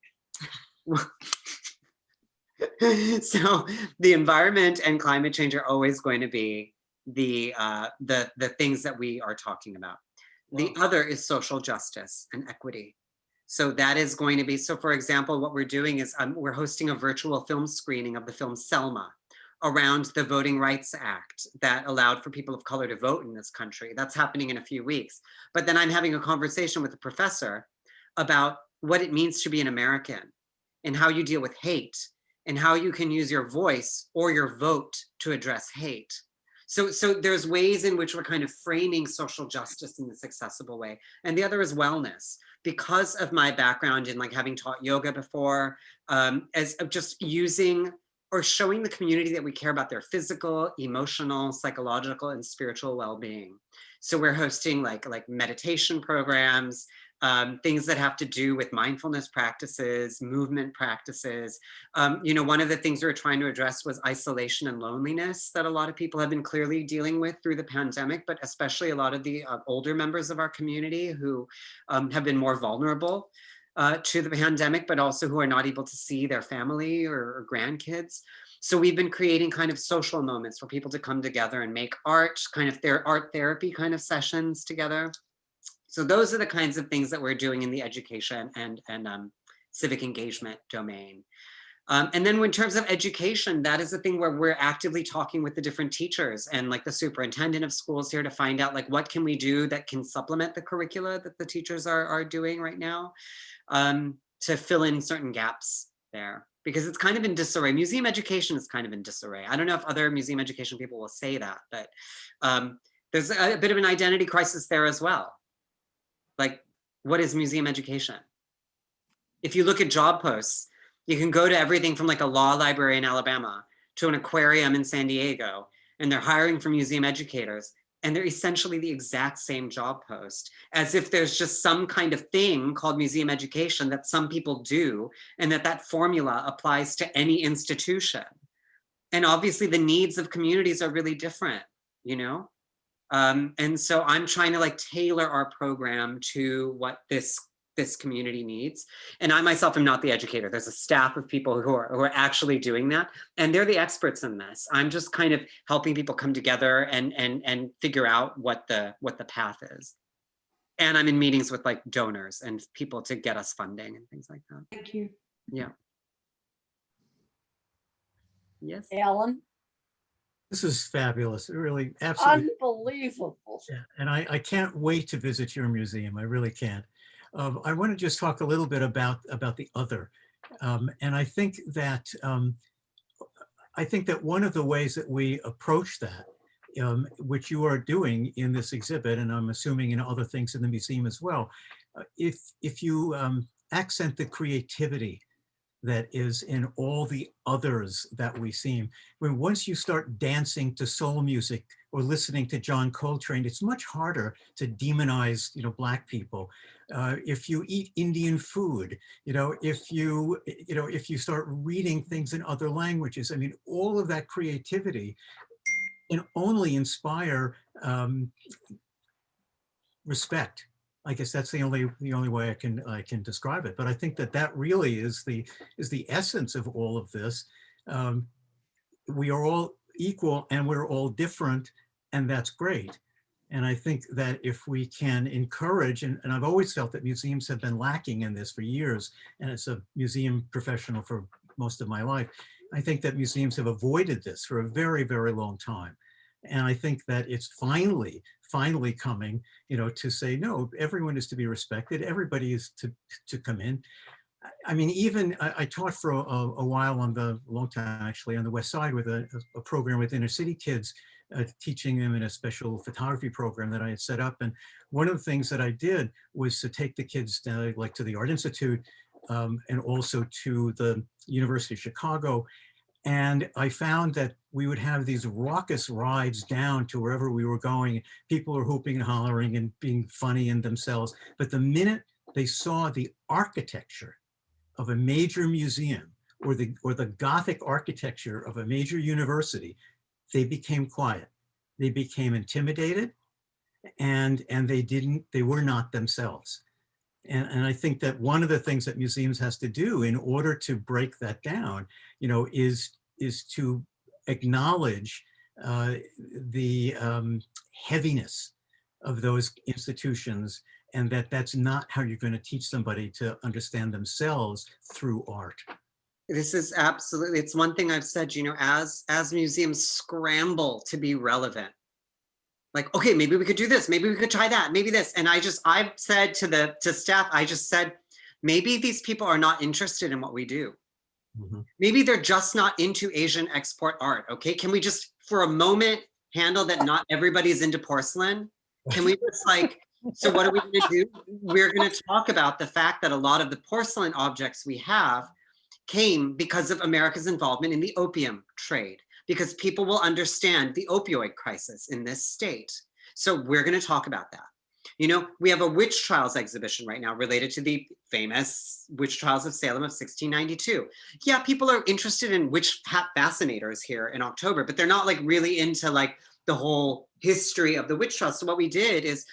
So the environment and climate change are always going to be the things that we are talking about. The other is social justice and equity. So that is going to be, so for example, what we're doing is we're hosting a virtual film screening of the film Selma around the Voting Rights Act that allowed for people of color to vote in this country. That's happening in a few weeks. But then I'm having a conversation with a professor about what it means to be an American and how you deal with hate and how you can use your voice or your vote to address hate. So there's ways in which we're kind of framing social justice in this accessible way. And the other is wellness. Because of my background in like having taught yoga before, as of just using or showing the community that we care about their physical, emotional, psychological, and spiritual well-being. So we're hosting like meditation programs, things that have to do with mindfulness practices, movement practices. You know, one of the things we were trying to address was isolation and loneliness that a lot of people have been clearly dealing with through the pandemic, but especially a lot of the older members of our community who have been more vulnerable to the pandemic, but also who are not able to see their family or grandkids. So we've been creating kind of social moments for people to come together and make art, kind of their art therapy kind of sessions together. So those are the kinds of things that we're doing in the education and civic engagement domain. And then in terms of education, that is the thing where we're actively talking with the different teachers and like the superintendent of schools here to find out like what can we do that can supplement the curricula that the teachers are doing right now to fill in certain gaps there, because it's kind of in disarray. Museum education is kind of in disarray. I don't know if other museum education people will say that, but there's a bit of an identity crisis there as well. Like, what is museum education? If you look at job posts, you can go to everything from like a law library in Alabama to an aquarium in San Diego, and they're hiring for museum educators, and they're essentially the exact same job post, as if there's just some kind of thing called museum education that some people do, and that formula applies to any institution. And obviously the needs of communities are really different, you know? And so I'm trying to like tailor our program to what this community needs. And I myself am not the educator. There's a staff of people who are actually doing that. And they're the experts in this. I'm just kind of helping people come together and figure out what the path is. And I'm in meetings with like donors and people to get us funding and things like that. Thank you. Yeah. Yes. Alan, This is fabulous. Really, absolutely. unbelievable. Yeah, and I can't wait to visit your museum. I really can't. I want to just talk a little bit about the other. And I think that one of the ways that we approach that, which you are doing in this exhibit, and I'm assuming in other things in the museum as well, if you accent the creativity that is in all the others that we see. When once you start dancing to soul music or listening to John Coltrane, it's much harder to demonize, Black people. If you eat Indian food, if you start reading things in other languages, I mean, all of that creativity can only inspire respect. I guess that's the only way I can describe it. But I think that really is the essence of all of this. We are all equal and we're all different, and that's great. And I think that if we can encourage, and I've always felt that museums have been lacking in this for years, and as a museum professional for most of my life, I think that museums have avoided this for a very, very long time. And I think that it's finally coming, to say, no, everyone is to be respected. Everybody is to come in. I mean, even I taught for a while a long time actually, on the West Side with a program with inner city kids, teaching them in a special photography program that I had set up. And one of the things that I did was to take the kids down, like to the Art Institute, and also to the University of Chicago. And I found that we would have these raucous rides down to wherever we were going. People are hooping and hollering and being funny in themselves. But the minute they saw the architecture of a major museum or the Gothic architecture of a major university, they became quiet. They became intimidated, and they were not themselves. And I think that one of the things that museums has to do in order to break that down, is to acknowledge the heaviness of those institutions, and that's not how you're going to teach somebody to understand themselves through art. This is absolutely, it's one thing I've said, as museums scramble to be relevant. Like, okay, maybe we could do this, maybe we could try that, maybe this. And I've said to staff, I just said, maybe these people are not interested in what we do. Mm-hmm. Maybe they're just not into Asian export art, okay? Can we just, for a moment, handle that not everybody's into porcelain? Can we just so what are we gonna do? We're gonna talk about the fact that a lot of the porcelain objects we have came because of America's involvement in the opium trade, because people will understand the opioid crisis in this state. So we're going to talk about that. We have a witch trials exhibition right now related to the famous witch trials of Salem of 1692. Yeah, people are interested in witch hat fascinators here in October, but they're not really into the whole history of the witch trials. So what we did is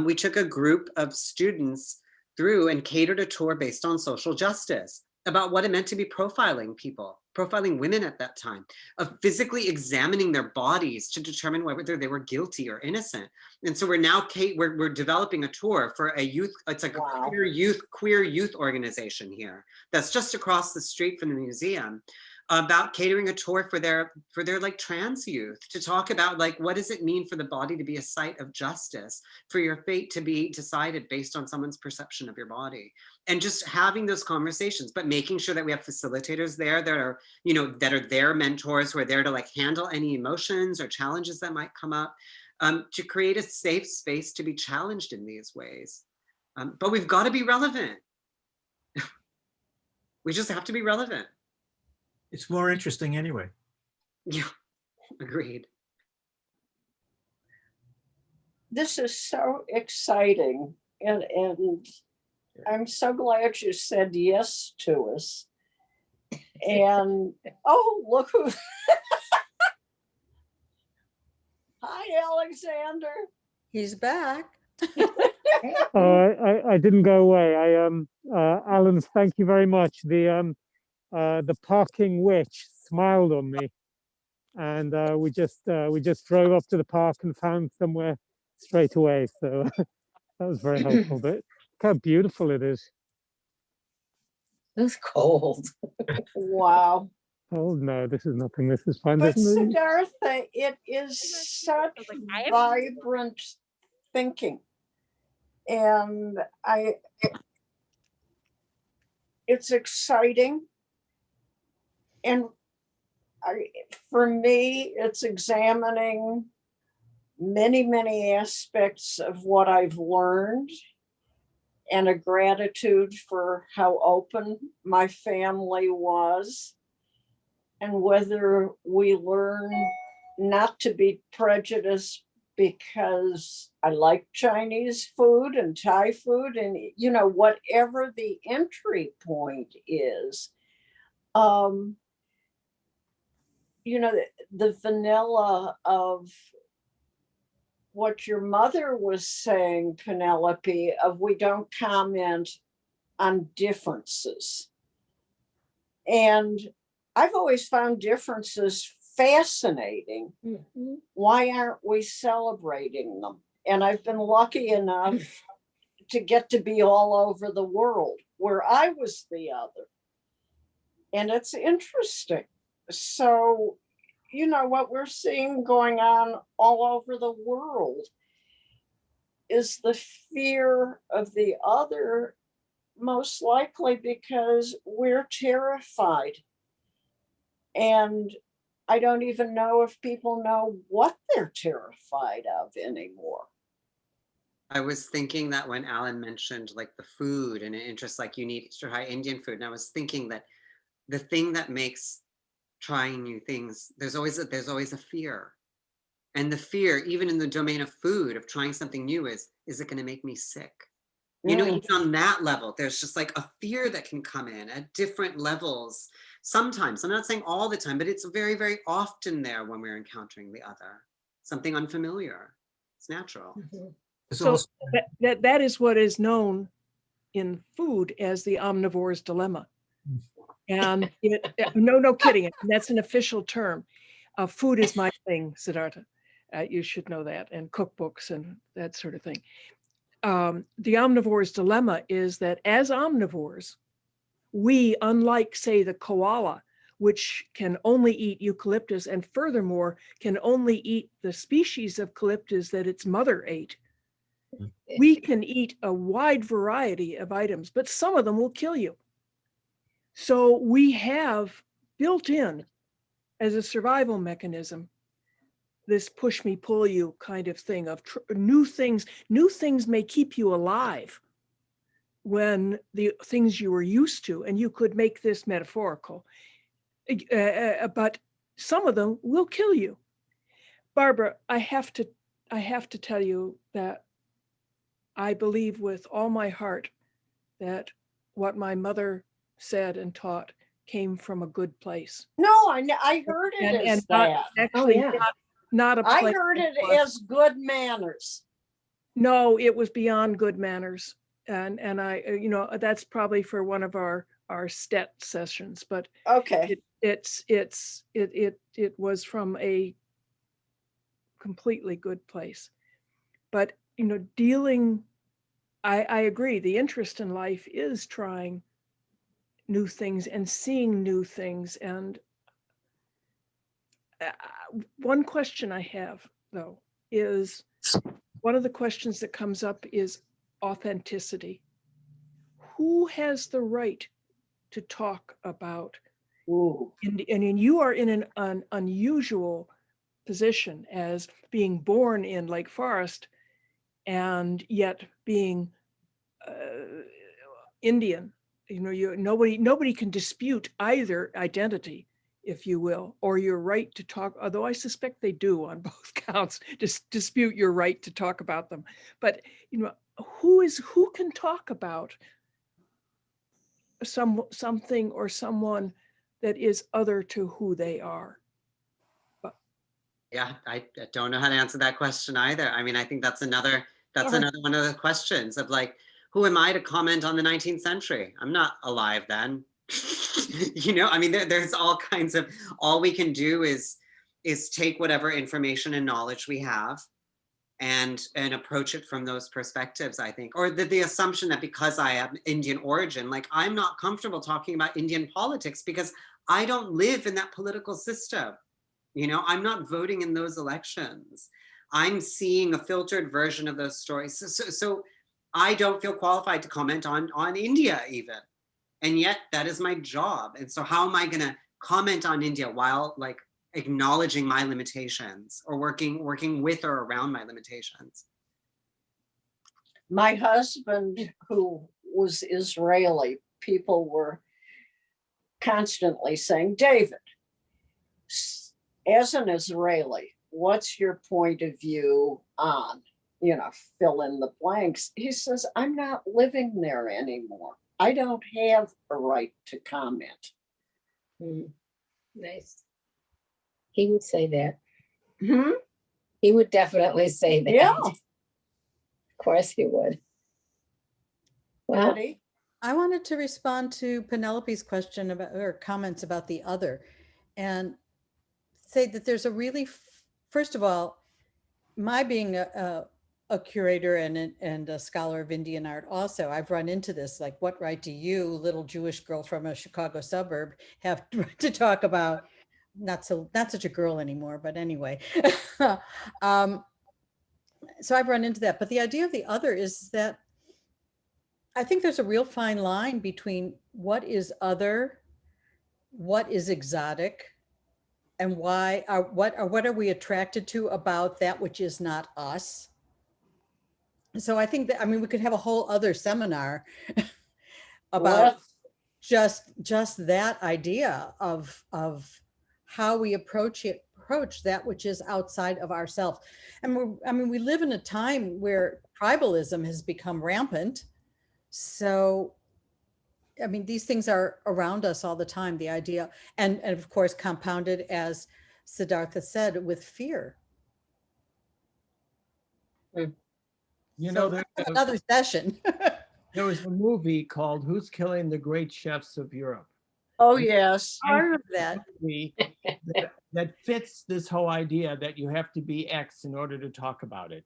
we took a group of students through and catered a tour based on social justice, about what it meant to be profiling people, profiling women at that time, of physically examining their bodies to determine whether they were guilty or innocent. And so we're developing a tour for a youth, it's like wow, a queer youth organization here that's just across the street from the museum, about catering a tour for their trans youth, to talk about what does it mean for the body to be a site of justice, for your fate to be decided based on someone's perception of your body, and just having those conversations, but making sure that we have facilitators there that are, that are their mentors, who are there to handle any emotions or challenges that might come up, to create a safe space to be challenged in these ways. But we've got to be relevant. We just have to be relevant. It's more interesting anyway. Yeah, agreed. This is so exciting, and I'm so glad you said yes to us. And oh, look who Hi, Alexander. He's back. I didn't go away. Alan, thank you very much. The parking witch smiled on me, and we just drove up to the park and found somewhere straight away. So that was very helpful. But look how beautiful it is. It's cold. Wow. Oh no, this is nothing. This is fine. But Doesn't it? Siddhartha, it is such vibrant thinking. And it's exciting. And for me, it's examining many, many aspects of what I've learned and a gratitude for how open my family was, and whether we learn not to be prejudiced because I like Chinese food and Thai food, and whatever the entry point is. The vanilla of what your mother was saying, Penelope, of we don't comment on differences. And I've always found differences fascinating. Mhm. Why aren't we celebrating them? And I've been lucky enough to get to be all over the world where I was the other. And it's interesting. So, what we're seeing going on all over the world is the fear of the other, most likely because we're terrified. And I don't even know if people know what they're terrified of anymore. I was thinking that when Alan mentioned like the food and an interest, like you need to try Indian food, and I was thinking that the thing that makes trying new things, there's always a fear. And the fear, even in the domain of food, of trying something new is it going to make me sick? Even on that level, there's just like a fear that can come in at different levels. Sometimes, I'm not saying all the time, but it's very, very often there when we're encountering the other, something unfamiliar. It's natural. Mhm. So that is what is known in food as the omnivore's dilemma. And no kidding. That's an official term. Food is my thing, Siddhartha. You should know that, and cookbooks and that sort of thing. The omnivore's dilemma is that as omnivores, we, unlike, say, the koala, which can only eat eucalyptus and furthermore can only eat the species of eucalyptus that its mother ate, we can eat a wide variety of items, but some of them will kill you. So we have built in as a survival mechanism this push me, pull you kind of thing of new things. New things may keep you alive when the things you were used to, and you could make this metaphorical, but some of them will kill you. Barbara, I have to tell you that I believe with all my heart that what my mother said and taught came from a good place. No, I heard it as that. Actually, not a I place heard it as good manners. No, it was beyond good manners. And I, that's probably for one of our STET sessions, but okay, it was from a completely good place. But, I agree. The interest in life is trying new things and seeing new things. And one question I have, though, is one of the questions that comes up is authenticity. Who has the right to talk about? And you are in an unusual position as being born in Lake Forest and yet being Indian. Nobody can dispute either identity, if you will, or your right to talk, although I suspect they do on both counts, just dispute your right to talk about them. But who can talk about something or someone that is other to who they are? Yeah, I don't know how to answer that question either. I mean, I think that's another one of the questions of like, who am I to comment on the 19th century? I'm not alive then. You know, I mean, there's all kinds of, all we can do is take whatever information and knowledge we have and approach it from those perspectives, I think. Or the assumption that because I have Indian origin, like I'm not comfortable talking about Indian politics because I don't live in that political system. You know, I'm not voting in those elections. I'm seeing a filtered version of those stories. So I don't feel qualified to comment on India even. And yet that is my job. And so how am I going to comment on India while like acknowledging my limitations or working with or around my limitations? My husband, who was Israeli, people were constantly saying, David, as an Israeli, what's your point of view on, you know, fill in the blanks? He says, I'm not living there anymore. I don't have a right to comment. Nice. He would say that. Hmm? He would definitely say that. Yeah. Of course he would. Well, Patty? I wanted to respond to Penelope's question about, or comments about the other, and say that there's a really, first of all, my being a curator and a scholar of Indian art also, I've run into this, like, what right do you, little Jewish girl from a Chicago suburb, have to talk about, not such a girl anymore, but anyway. So I've run into that. But the idea of the other is that I think there's a real fine line between what is other, what is exotic, and why what are we attracted to about that which is not us. So I think that, I mean, we could have a whole other seminar about just that idea of how we approach that which is outside of ourselves. And I mean, we live in a time where tribalism has become rampant. So, I mean, these things are around us all the time, the idea, and of course, compounded, as Sadartha said, with fear. You So know, that's another session. there was a movie called Who's Killing the Great Chefs of Europe? Oh, yes. Part of that. That fits this whole idea that you have to be X in order to talk about it.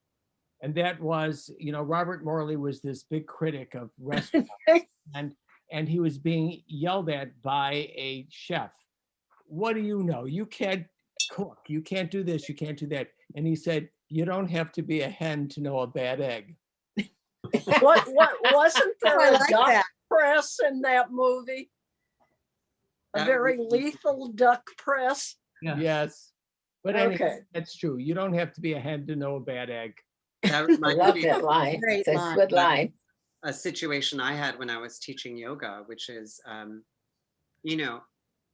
And that was, you know, Robert Morley was this big critic of restaurants, and he was being yelled at by a chef. What do you know? You can't cook. You can't do this. You can't do that. And he said, you don't have to be a hen to know a bad egg. What wasn't there I a like duck that. press in that movie? A very lethal duck press. Yeah. Yes. But anyway, Okay. that's true. You don't have to be a hen to know a bad egg. That I reminds love me that line. Great It's a line. good line. a situation I had when I was teaching yoga, which is, you know,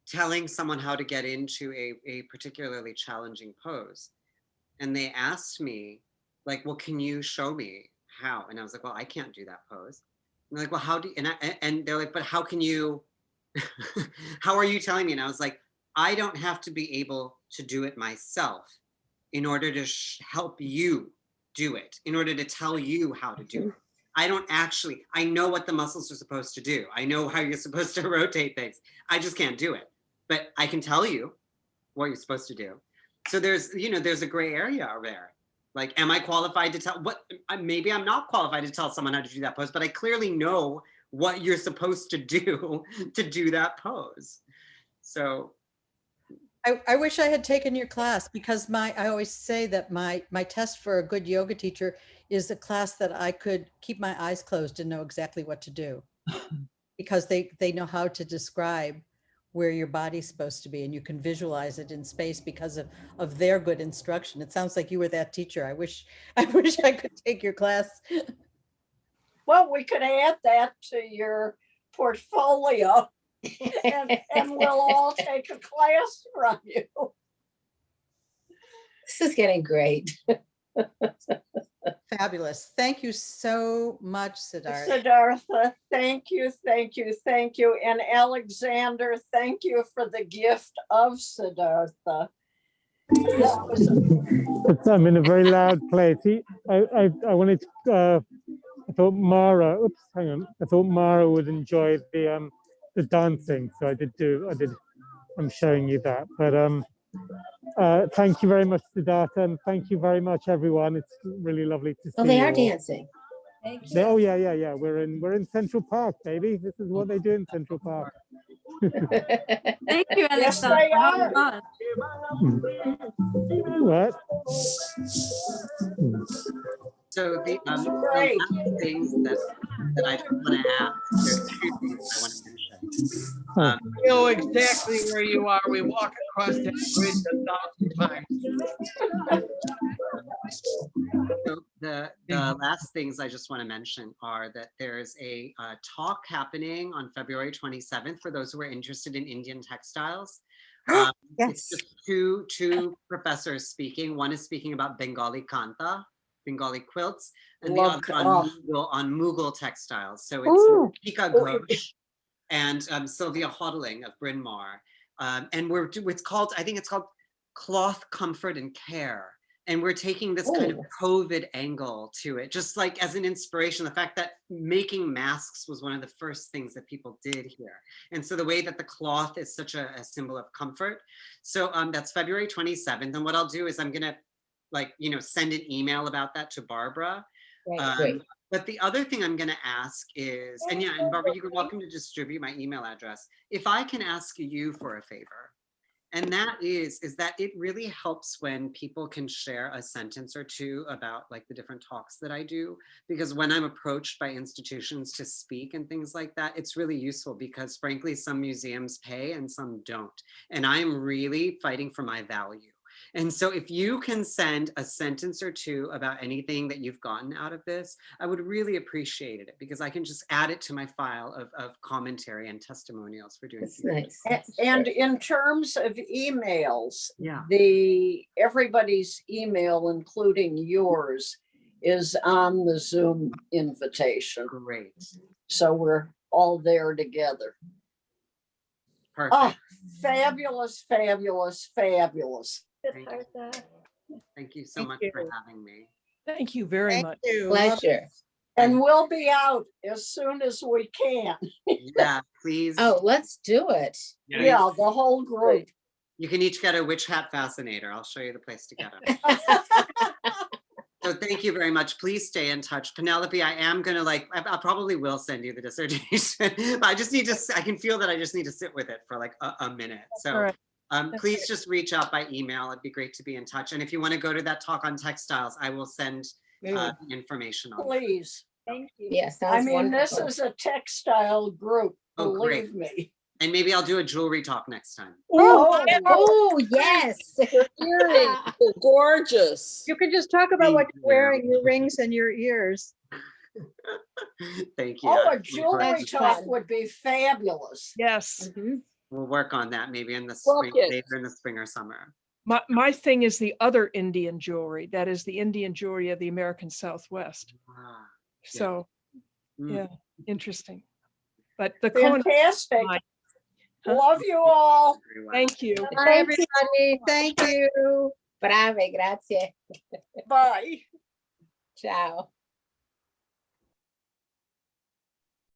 telling someone how to get into a particularly challenging pose. And they asked me, like, well, can you show me how? And I was like, well, I can't do that pose. And they're like, well, how do you, and they're like, but how can you, how are you telling me? And I was like, I don't have to be able to do it myself in order to help you do it, in order to tell you how to do it. I don't actually, I know what the muscles are supposed to do. I know how you're supposed to rotate things. I just can't do it. But I can tell you what you're supposed to do. So there's, you know, there's a gray area there. Like, am I qualified to tell what, maybe I'm not qualified to tell someone how to do that pose, but I clearly know what you're supposed to do that pose. So. I wish I had taken your class, because I always say that my test for a good yoga teacher is a class that I could keep my eyes closed and know exactly what to do, because they know how to describe where your body's supposed to be, and you can visualize it in space because of their good instruction. It sounds like you were that teacher. I wish I could take your class. Well, we could add that to your portfolio. and we'll all take a class from you. This is getting great. Fabulous. Thank you so much, Sadartha. Sadartha, thank you, thank you, thank you. And Alexander, thank you for the gift of Sadartha. I'm in a very loud place. I wanted to, I thought Mara, oops, hang on. I thought Mara would enjoy the dancing. So I did, I'm showing you that. But thank you very much, Sadartha, and thank you very much, everyone. It's really lovely to see Oh, they you are all. dancing. Thank you. Oh yeah. We're in Central Park, baby. This is what they do in Central Park. Thank you, Yes, Alexander. they How are. fun. What? So the Great. last things that I just want to ask, there's two things I want to mention. Oh. We know exactly where you are. We walk across that bridge 1,000 times. So the last things I just want to mention are that there's a talk happening on February 27th for those who are interested in Indian textiles. It's just two professors speaking. One is speaking about Bengali kanta, Bengali quilts, and the other on Mughal textiles. So it's Pika Ghosh and Sylvia Hodling of Bryn Mawr. And I think it's called Cloth, Comfort and Care. And we're taking this kind of COVID angle to it, just like as an inspiration, the fact that making masks was one of the first things that people did here. And so the way that the cloth is such a symbol of comfort. So that's February 27th. And what I'll do is I'm gonna send an email about that to Barbara. Great. But the other thing I'm gonna ask is, and Barbara, you're welcome to distribute my email address. If I can ask you for a favor, and that is that it really helps when people can share a sentence or two about like the different talks that I do, because when I'm approached by institutions to speak and things like that, it's really useful because frankly, some museums pay and some don't. And I'm really fighting for my value. And so if you can send a sentence or two about anything that you've gotten out of this, I would really appreciate it because I can just add it to my file of commentary and testimonials for doing That's nice. And in terms of emails, Yeah. everybody's email, including yours, is on the Zoom invitation. Great. So we're all there together. Perfect. Oh, fabulous, fabulous, fabulous. Siddhartha. Thank you so much for having me. Thank you very much. Pleasure. And we'll be out as soon as we can. Yeah, please. Oh, let's do it. Yeah, the whole group. You can each get a witch hat fascinator. I'll show you the place to get them. So thank you very much. Please stay in touch. Penelope, I am gonna I probably will send you the dissertation, but I just need to, I can feel that I just need to sit with it for like a minute. So please just reach out by email. It'd be great to be in touch. And if you want to go to that talk on textiles, I will send information on. Please. Thank you. Yes, I mean, this is a textile group, believe me. And maybe I'll do a jewelry talk next time. Oh, yes. Earrings are gorgeous. You can just talk about what you're wearing, your rings and your ears. Thank you. Oh, a jewelry talk would be fabulous. Yes. We'll work on that maybe in the spring, later in the spring or summer. My thing is the other Indian jewelry. That is the Indian jewelry of the American Southwest. So, yeah, interesting. But the fantastic. Love you all. Thank you. Bye, everybody. Thank you. Brave, grazie. Bye. Ciao.